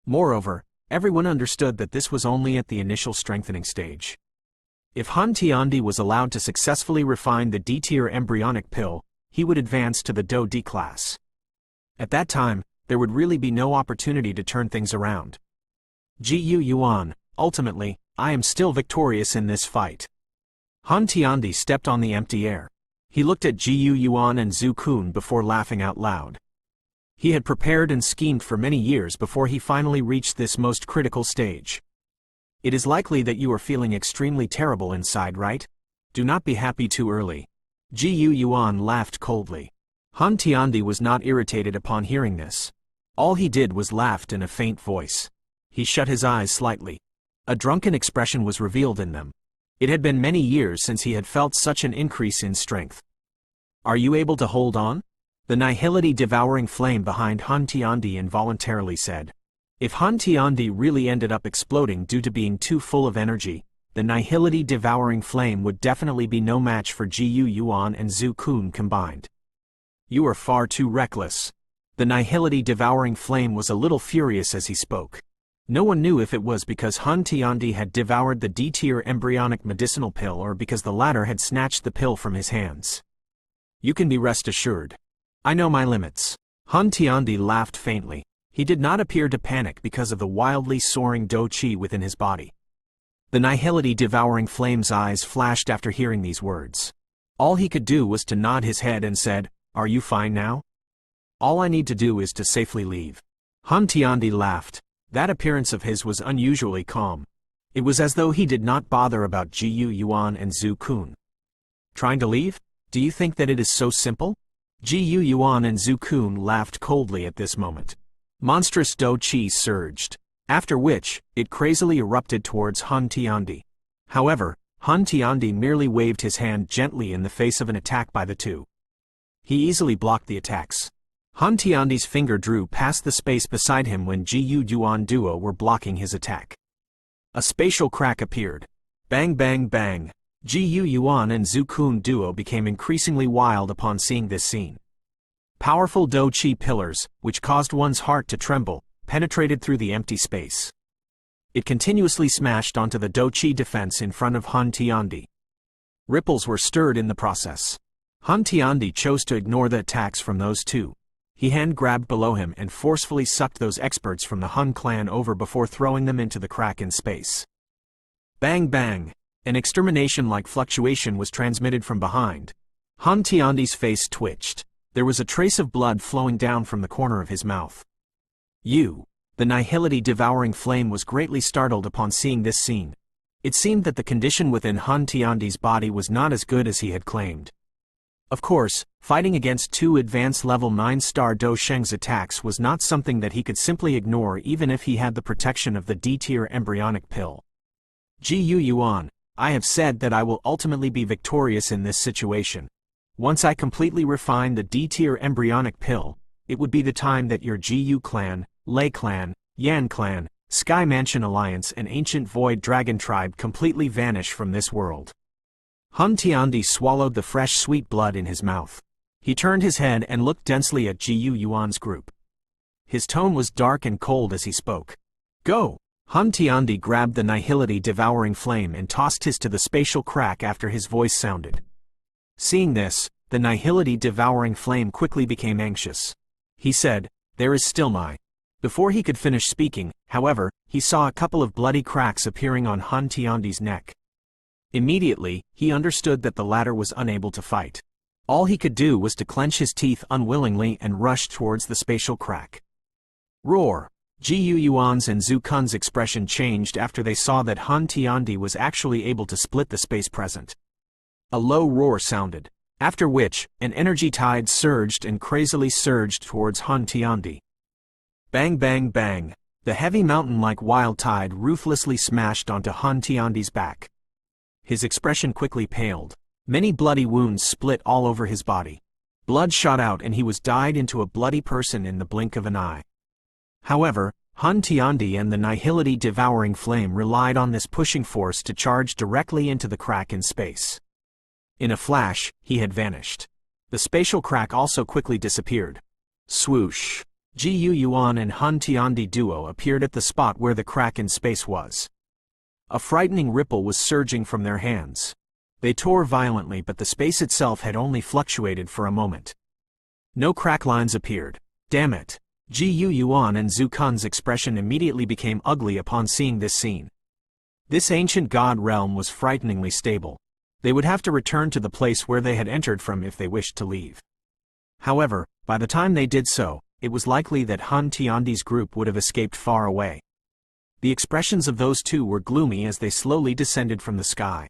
Moreover, everyone understood that this was only at the initial strengthening stage. If Hun Tiandi was allowed to successfully refine the D-tier embryonic pill, he would advance to the Do D class. At that time, there would really be no opportunity to turn things around. Ji Yuan, ultimately, I am still victorious in this fight. Hun Tiandi stepped on the empty air. He looked at Ji Yuan and Zhu Kun before laughing out loud. He had prepared and schemed for many years before he finally reached this most critical stage. It is likely that you are feeling extremely terrible inside, right? Do not be happy too early. Ji Yuan laughed coldly. Hun Tiandi was not irritated upon hearing this. All he did was laughed in a faint voice. He shut his eyes slightly. A drunken expression was revealed in them. It had been many years since he had felt such an increase in strength. Are you able to hold on? The Nihility devouring flame behind Hun Tiandi involuntarily said. If Hun Tiandi really ended up exploding due to being too full of energy, the Nihility devouring flame would definitely be no match for Ji Yuan and Zhu Kun combined. You are far too reckless. The Nihility devouring flame was a little furious as he spoke. No one knew if it was because Hun Tiandi had devoured the D-tier embryonic medicinal pill or because the latter had snatched the pill from his hands. You can be rest assured. I know my limits. Hun Tiandi laughed faintly. He did not appear to panic because of the wildly soaring Do Chi within his body. The nihility devouring flame's eyes flashed after hearing these words. All he could do was to nod his head and said, "Are you fine now? All I need to do is to safely leave." Hun Tiandi laughed. That appearance of his was unusually calm. It was as though he did not bother about Ji Yuan and Zhu Kun. Trying to leave? Do you think that it is so simple? Ji Yuan and Zhu Kun laughed coldly at this moment. Monstrous Do Chi surged, after which, it crazily erupted towards Hun Tiandi. However, Hun Tiandi merely waved his hand gently in the face of an attack by the two. He easily blocked the attacks. Hun Tiandi's finger drew past the space beside him when Ji Yuan duo were blocking his attack. A spatial crack appeared. Bang bang bang. Ji Yuan and Zhu Kun duo became increasingly wild upon seeing this scene. Powerful Do Chi pillars, which caused one's heart to tremble, penetrated through the empty space. It continuously smashed onto the Do Chi defense in front of Hun Tiandi. Ripples were stirred in the process. Hun Tiandi chose to ignore the attacks from those two. He hand-grabbed below him and forcefully sucked those experts from the Hun clan over before throwing them into the crack in space. Bang bang! An extermination-like fluctuation was transmitted from behind. Hun Tiandi's face twitched. There was a trace of blood flowing down from the corner of his mouth. The nihility devouring flame was greatly startled upon seeing this scene. It seemed that the condition within Hun Tiandi's body was not as good as he had claimed. Of course, fighting against two advanced level 9-star Do Sheng's attacks was not something that he could simply ignore even if he had the protection of the D-tier embryonic pill. Ji Yuan, I have said that I will ultimately be victorious in this situation. Once I completely refine the D-tier embryonic pill, it would be the time that your Ji clan, Lei clan, Yan clan, Sky Mansion Alliance and Ancient Void Dragon Tribe completely vanish from this world. Hun Tiandi swallowed the fresh sweet blood in his mouth. He turned his head and looked densely at Ji Yuan's group. His tone was dark and cold as he spoke. Go! Hun Tiandi grabbed the nihility devouring flame and tossed his to the spatial crack after his voice sounded. Seeing this, the nihility devouring flame quickly became anxious. He said, "There is still my..." Before he could finish speaking, however, he saw a couple of bloody cracks appearing on Hun Tiandi's neck. Immediately, he understood that the latter was unable to fight. All he could do was to clench his teeth unwillingly and rush towards the spatial crack. Roar! Ji Yuan's and Zhu Kun's expression changed after they saw that Hun Tiandi was actually able to split the space present. A low roar sounded, after which, an energy tide surged and crazily surged towards Hun Tiandi. Bang bang bang! The heavy mountain-like wild tide ruthlessly smashed onto Hun Tiandi's back. His expression quickly paled. Many bloody wounds split all over his body. Blood shot out and he was dyed into a bloody person in the blink of an eye. However, Hun Tiandi and the nihility devouring flame relied on this pushing force to charge directly into the crack in space. In a flash, he had vanished. The spatial crack also quickly disappeared. Swoosh! Ji Yuan and Hun Tiandi duo appeared at the spot where the crack in space was. A frightening ripple was surging from their hands. They tore violently, but the space itself had only fluctuated for a moment. No crack lines appeared. Damn it! Ji Yuan and Zhu Kun's expression immediately became ugly upon seeing this scene. This ancient god realm was frighteningly stable. They would have to return to the place where they had entered from if they wished to leave. However, by the time they did so, it was likely that Hun Tiandi's group would have escaped far away. The expressions of those two were gloomy as they slowly descended from the sky.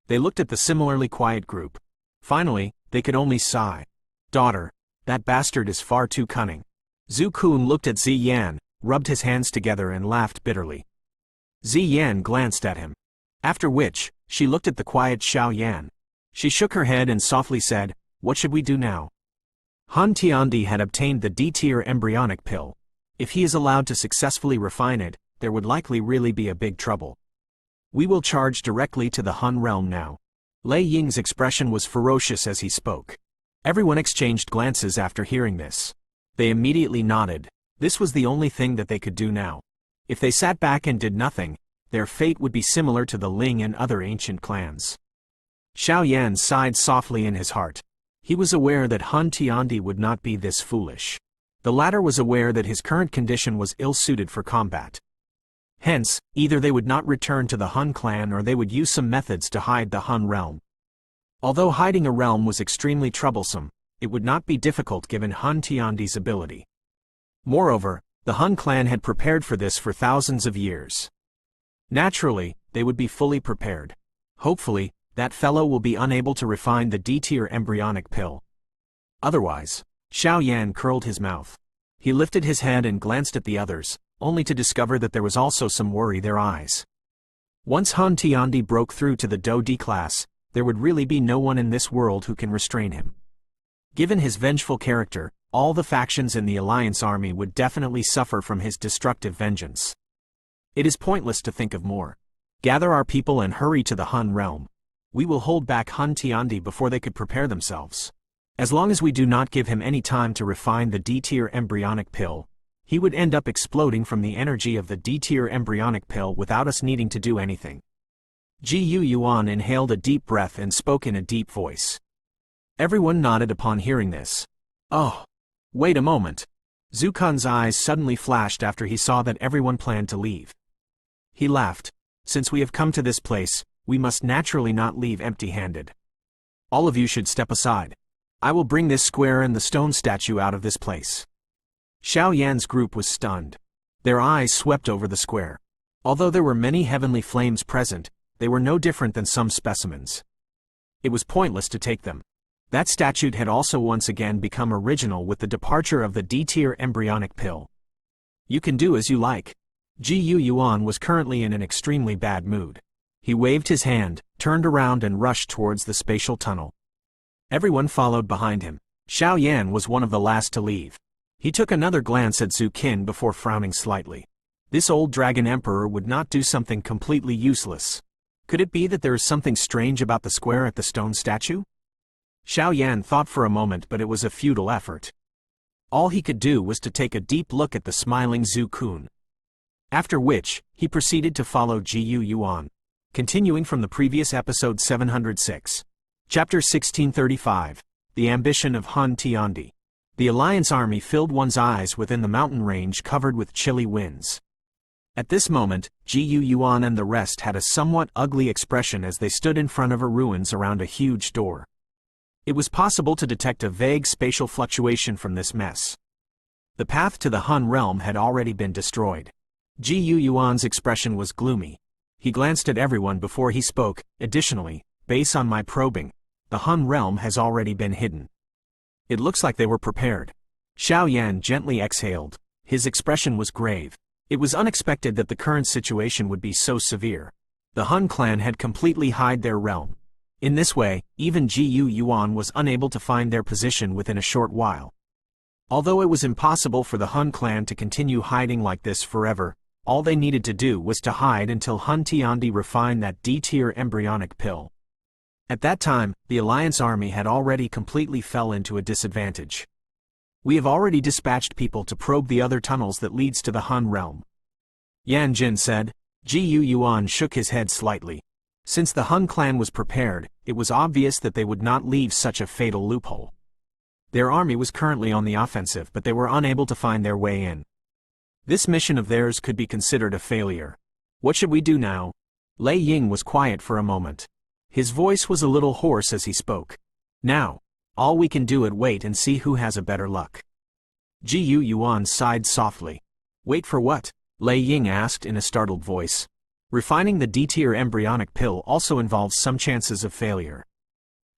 They looked at the similarly quiet group. Finally, they could only sigh. Daughter, that bastard is far too cunning. Zhu Kun looked at Zi Yan, rubbed his hands together and laughed bitterly. Zi Yan glanced at him. After which, she looked at the quiet Xiao Yan. She shook her head and softly said, "What should we do now?" Hun Tiandi had obtained the D-tier embryonic pill. If he is allowed to successfully refine it, there would likely really be a big trouble. We will charge directly to the Hun realm now. Lei Ying's expression was ferocious as he spoke. Everyone exchanged glances after hearing this. They immediately nodded. This was the only thing that they could do now. If they sat back and did nothing, their fate would be similar to the Ling and other ancient clans. Xiao Yan sighed softly in his heart. He was aware that Hun Tiandi would not be this foolish. The latter was aware that his current condition was ill-suited for combat. Hence, either they would not return to the Hun clan or they would use some methods to hide the Hun realm. Although hiding a realm was extremely troublesome, it would not be difficult given Hun Tiandi's ability. Moreover, the Hun clan had prepared for this for thousands of years. Naturally, they would be fully prepared. Hopefully, that fellow will be unable to refine the D-tier embryonic pill. Otherwise, Xiao Yan curled his mouth. He lifted his head and glanced at the others, only to discover that there was also some worry in their eyes. Once Hun Tiandi broke through to the Do D class, there would really be no one in this world who can restrain him. Given his vengeful character, all the factions in the Alliance army would definitely suffer from his destructive vengeance. It is pointless to think of more. Gather our people and hurry to the Hun realm. We will hold back Hun Tiandi before they could prepare themselves. As long as we do not give him any time to refine the D-tier embryonic pill, he would end up exploding from the energy of the D-tier embryonic pill without us needing to do anything. Ji Yuan inhaled a deep breath and spoke in a deep voice. Everyone nodded upon hearing this. Oh, wait a moment. Zukan's eyes suddenly flashed after he saw that everyone planned to leave. He laughed. Since we have come to this place, we must naturally not leave empty-handed. All of you should step aside. I will bring this square and the stone statue out of this place. Xiao Yan's group was stunned. Their eyes swept over the square. Although there were many heavenly flames present, they were no different than some specimens. It was pointless to take them. That statue had also once again become original with the departure of the D-tier embryonic pill. You can do as you like. Ji Yuan was currently in an extremely bad mood. He waved his hand, turned around and rushed towards the spatial tunnel. Everyone followed behind him. Xiao Yan was one of the last to leave. He took another glance at Zhu Qin before frowning slightly. This old dragon emperor would not do something completely useless. Could it be that there is something strange about the square at the stone statue? Xiao Yan thought for a moment, but it was a futile effort. All he could do was to take a deep look at the smiling Zhu Qin. After which, he proceeded to follow Ji Yuan. Continuing from the previous episode 706. Chapter 1635. The Ambition of Hun Tiandi. The Alliance army filled one's eyes within the mountain range covered with chilly winds. At this moment, Ji Yuan and the rest had a somewhat ugly expression as they stood in front of a ruins around a huge door. It was possible to detect a vague spatial fluctuation from this mess. The path to the Hun realm had already been destroyed. Ji Yuan's expression was gloomy. He glanced at everyone before he spoke. Additionally, based on my probing, the Hun realm has already been hidden. It looks like they were prepared. Xiao Yan gently exhaled. His expression was grave. It was unexpected that the current situation would be so severe. The Hun clan had completely hid their realm. In this way, even Ji Yuan was unable to find their position within a short while. Although it was impossible for the Hun clan to continue hiding like this forever, all they needed to do was to hide until Hun Tiandi refined that D-tier embryonic pill. At that time, the Alliance army had already completely fell into a disadvantage. We have already dispatched people to probe the other tunnels that leads to the Hun realm. Yan Jin said. Ji Yuan shook his head slightly. Since the Hun clan was prepared, it was obvious that they would not leave such a fatal loophole. Their army was currently on the offensive, but they were unable to find their way in. This mission of theirs could be considered a failure. What should we do now? Lei Ying was quiet for a moment. His voice was a little hoarse as he spoke. Now, all we can do is wait and see who has a better luck. Ji Yuan sighed softly. Wait for what? Lei Ying asked in a startled voice. Refining the D-tier embryonic pill also involves some chances of failure.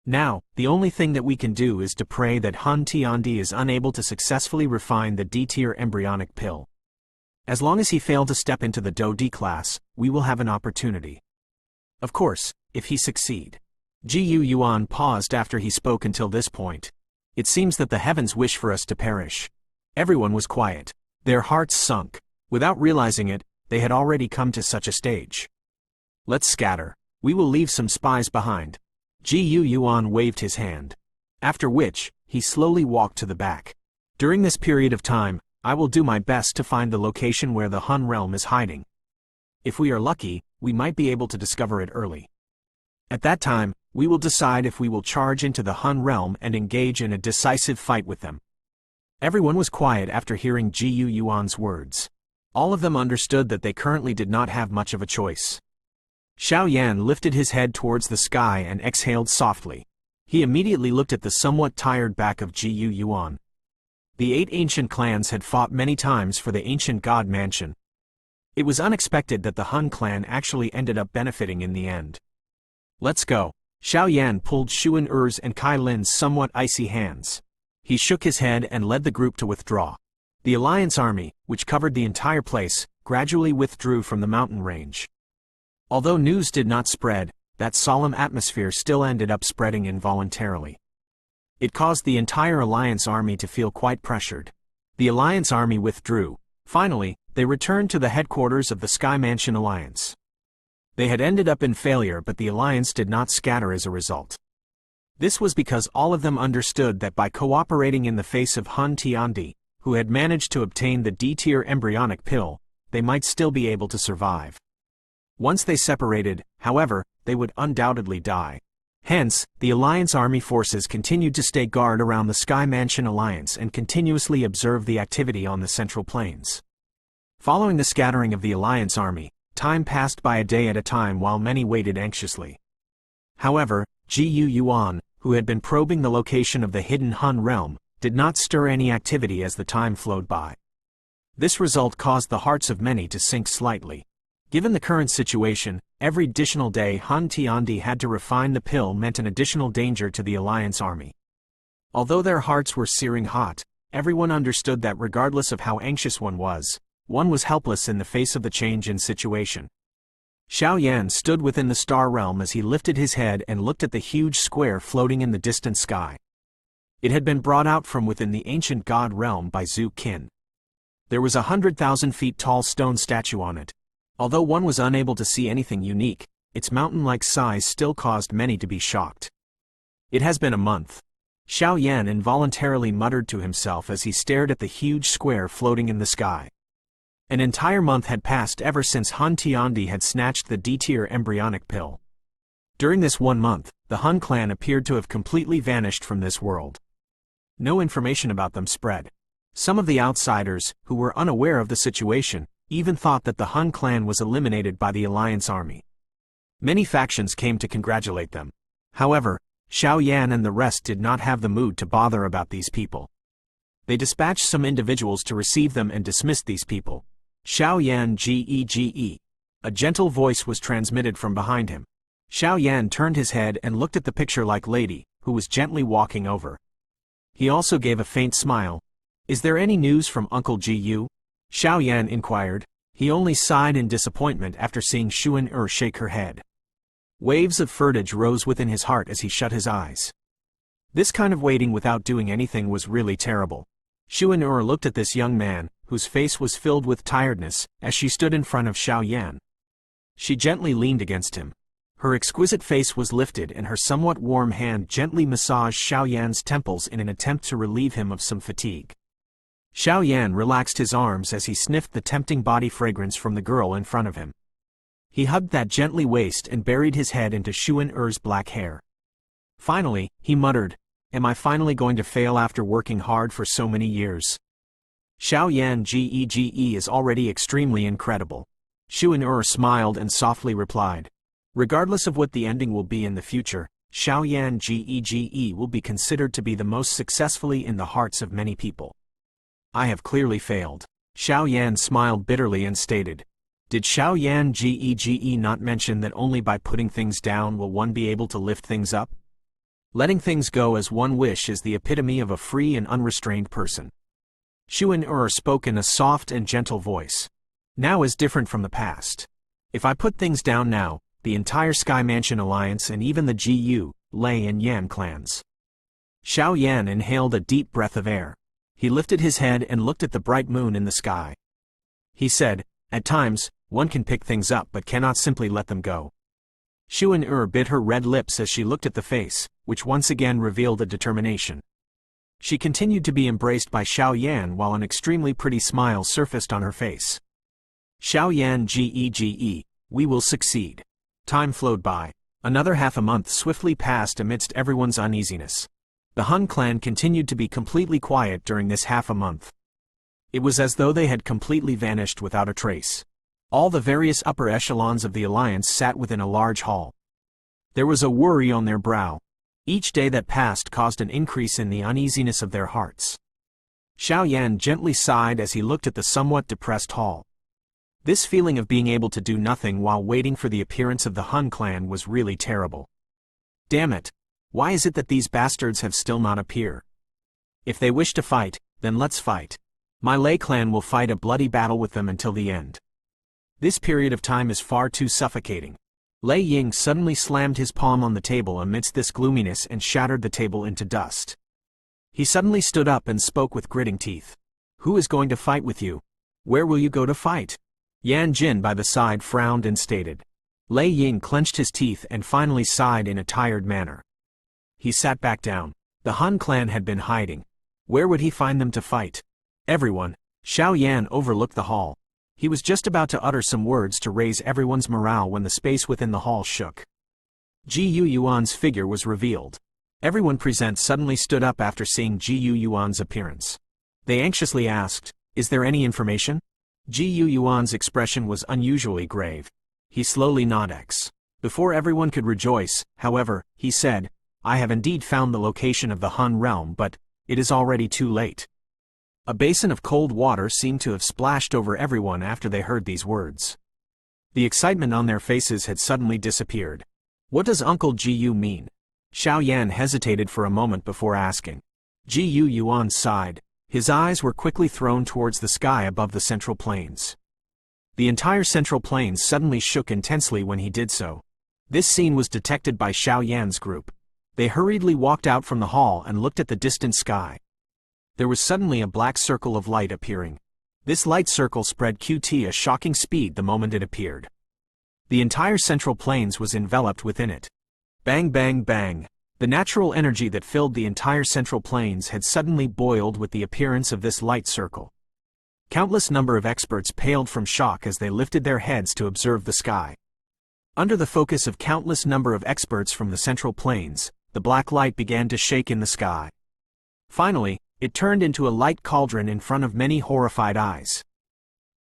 Now, the only thing that we can do is to pray that Hun Tiandi is unable to successfully refine the D-tier embryonic pill. As long as he failed to step into the Do D class, we will have an opportunity. Of course, if he succeed. Ji Yuan paused after he spoke until this point. It seems that the heavens wish for us to perish. Everyone was quiet. Their hearts sunk. Without realizing it, they had already come to such a stage. Let's scatter. We will leave some spies behind. Ji Yuan waved his hand. After which, he slowly walked to the back. During this period of time, I will do my best to find the location where the Hun realm is hiding. If we are lucky, we might be able to discover it early. At that time, We will decide if we will charge into the Hun realm and engage in a decisive fight with them. Everyone was quiet after hearing Gu Yuan's words. All of them understood that they currently did not have much of a choice. Xiao Yan lifted his head towards the sky and exhaled softly. He immediately looked at the somewhat tired back of Gu Yuan. The 8 ancient clans had fought many times for the ancient god mansion. It was unexpected that the Hun clan actually ended up benefiting in the end. Let's go. Xiao Yan pulled Xuan Er's and Kai Lin's somewhat icy hands. He shook his head and led the group to withdraw. The Alliance army, which covered the entire place, gradually withdrew from the mountain range. Although news did not spread, that solemn atmosphere still ended up spreading involuntarily. It caused the entire Alliance army to feel quite pressured. The Alliance army withdrew. Finally, they returned to the headquarters of the Sky Mansion Alliance. They had ended up in failure, but the Alliance did not scatter as a result. This was because all of them understood that by cooperating in the face of Hun Tiandi, who had managed to obtain the D-tier embryonic pill, they might still be able to survive. Once they separated, however, they would undoubtedly die. Hence, the Alliance army forces continued to stay guard around the Sky Mansion Alliance and continuously observe the activity on the Central Plains. Following the scattering of the Alliance army, time passed by a day at a time while many waited anxiously. However, Gu Yuan, who had been probing the location of the hidden Hun realm, did not stir any activity as the time flowed by. This result caused the hearts of many to sink slightly. Given the current situation, every additional day Hun Tiandi had to refine the pill meant an additional danger to the Alliance army. Although their hearts were searing hot, everyone understood that regardless of how anxious one was helpless in the face of the change in situation. Xiao Yan stood within the star realm as he lifted his head and looked at the huge square floating in the distant sky. It had been brought out from within the ancient god realm by Zhu Qin. There was 100,000 feet tall stone statue on it. Although one was unable to see anything unique, its mountain-like size still caused many to be shocked. It has been a month. Xiao Yan involuntarily muttered to himself as he stared at the huge square floating in the sky. An entire month had passed ever since Hun Tiandi had snatched the D-tier embryonic pill. During this 1 month, the Hun clan appeared to have completely vanished from this world. No information about them spread. Some of the outsiders, who were unaware of the situation, even thought that the Hun clan was eliminated by the Alliance army. Many factions came to congratulate them. However, Xiao Yan and the rest did not have the mood to bother about these people. They dispatched some individuals to receive them and dismissed these people. Xiao Yan Gege. A gentle voice was transmitted from behind him. Xiao Yan turned his head and looked at the picture-like lady, who was gently walking over. He also gave a faint smile. "Is there any news from Uncle Gu?" Xiao Yan inquired. He only sighed in disappointment after seeing Xuan Er shake her head. Waves of furtage rose within his heart as he shut his eyes. This kind of waiting without doing anything was really terrible. Xuan Er looked at this young man, whose face was filled with tiredness, as she stood in front of Xiao Yan. She gently leaned against him. Her exquisite face was lifted and her somewhat warm hand gently massaged Xiao Yan's temples in an attempt to relieve him of some fatigue. Xiao Yan relaxed his arms as he sniffed the tempting body fragrance from the girl in front of him. He hugged that gently waist and buried his head into Xuan Er's black hair. Finally, he muttered, "Am I finally going to fail after working hard for so many years?" Xiao Yan Gege is already extremely incredible. Xuan Er smiled and softly replied, "Regardless of what the ending will be in the future, Xiao Yan Gege will be considered to be the most successfully in the hearts of many people. I have clearly failed." Xiao Yan smiled bitterly and stated, "Did Xiao Yan Gege not mention that only by putting things down will one be able to lift things up? Letting things go as one wish is the epitome of a free and unrestrained person." Xuan Er spoke in a soft and gentle voice. "Now is different from the past. If I put things down now, the entire Sky Mansion Alliance and even the Gu, Lei and Yan clans." Xiao Yan inhaled a deep breath of air. He lifted his head and looked at the bright moon in the sky. He said, "At times, one can pick things up but cannot simply let them go." Xuan Er bit her red lips as she looked at the face, which once again revealed a determination. She continued to be embraced by Xiao Yan while an extremely pretty smile surfaced on her face. "Xiao Yan Gege, we will succeed." Time flowed by. Another half a month swiftly passed amidst everyone's uneasiness. The Hun clan continued to be completely quiet during this half a month. It was as though they had completely vanished without a trace. All the various upper echelons of the alliance sat within a large hall. There was a worry on their brow. Each day that passed caused an increase in the uneasiness of their hearts. Xiao Yan gently sighed as he looked at the somewhat depressed hall. This feeling of being able to do nothing while waiting for the appearance of the Hun clan was really terrible. Damn it! Why is it that these bastards have still not appeared? If they wish to fight, then let's fight. My Lei clan will fight a bloody battle with them until the end. This period of time is far too suffocating. Lei Ying suddenly slammed his palm on the table amidst this gloominess and shattered the table into dust. He suddenly stood up and spoke with gritting teeth. Who is going to fight with you? Where will you go to fight? Yan Jin by the side frowned and stated. Lei Ying clenched his teeth and finally sighed in a tired manner. He sat back down. The Han clan had been hiding. Where would he find them to fight? Everyone. Xiao Yan overlooked the hall. He was just about to utter some words to raise everyone's morale when the space within the hall shook. Ji Yu Yuan's figure was revealed. Everyone present suddenly stood up after seeing Ji Yu Yuan's appearance. They anxiously asked, "Is there any information?" Ji Yu Yuan's expression was unusually grave. He slowly nodded. Before everyone could rejoice, however, he said, "I have indeed found the location of the Han realm, but it is already too late." A basin of cold water seemed to have splashed over everyone after they heard these words. The excitement on their faces had suddenly disappeared. What does Uncle Ji Yu mean? Xiao Yan hesitated for a moment before asking. Ji Yu Yuan sighed. His eyes were quickly thrown towards the sky above the central plains. The entire central plains suddenly shook intensely when he did so. This scene was detected by Xiao Yan's group. They hurriedly walked out from the hall and looked at the distant sky. There was suddenly a black circle of light appearing. This light circle spread QT a shocking speed the moment it appeared. The entire central plains was enveloped within it. Bang bang bang. The natural energy that filled the entire central plains had suddenly boiled with the appearance of this light circle. Countless number of experts paled from shock as they lifted their heads to observe the sky. Under the focus of countless number of experts from the central plains, the black light began to shake in the sky. Finally, it turned into a light cauldron in front of many horrified eyes.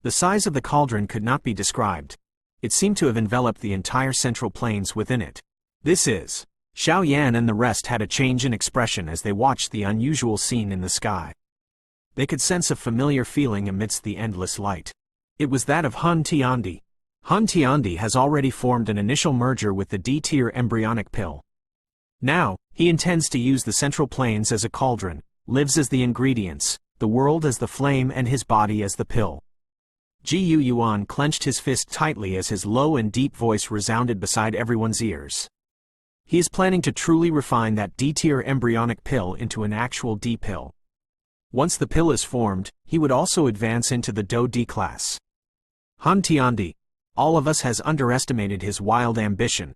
The size of the cauldron could not be described. It seemed to have enveloped the entire central plains within it. This is... Xiao Yan and the rest had a change in expression as they watched the unusual scene in the sky. They could sense a familiar feeling amidst the endless light. It was that of Hun Tiandi. Hun Tiandi has already formed an initial merger with the D-tier embryonic pill. Now, he intends to use the central plains as a cauldron, lives as the ingredients, the world as the flame and his body as the pill. Ji Yu Yuan clenched his fist tightly as his low and deep voice resounded beside everyone's ears. He is planning to truly refine that D-tier embryonic pill into an actual D-pill. Once the pill is formed, he would also advance into the Do D class. Hun Tiandi. All of us has underestimated his wild ambition,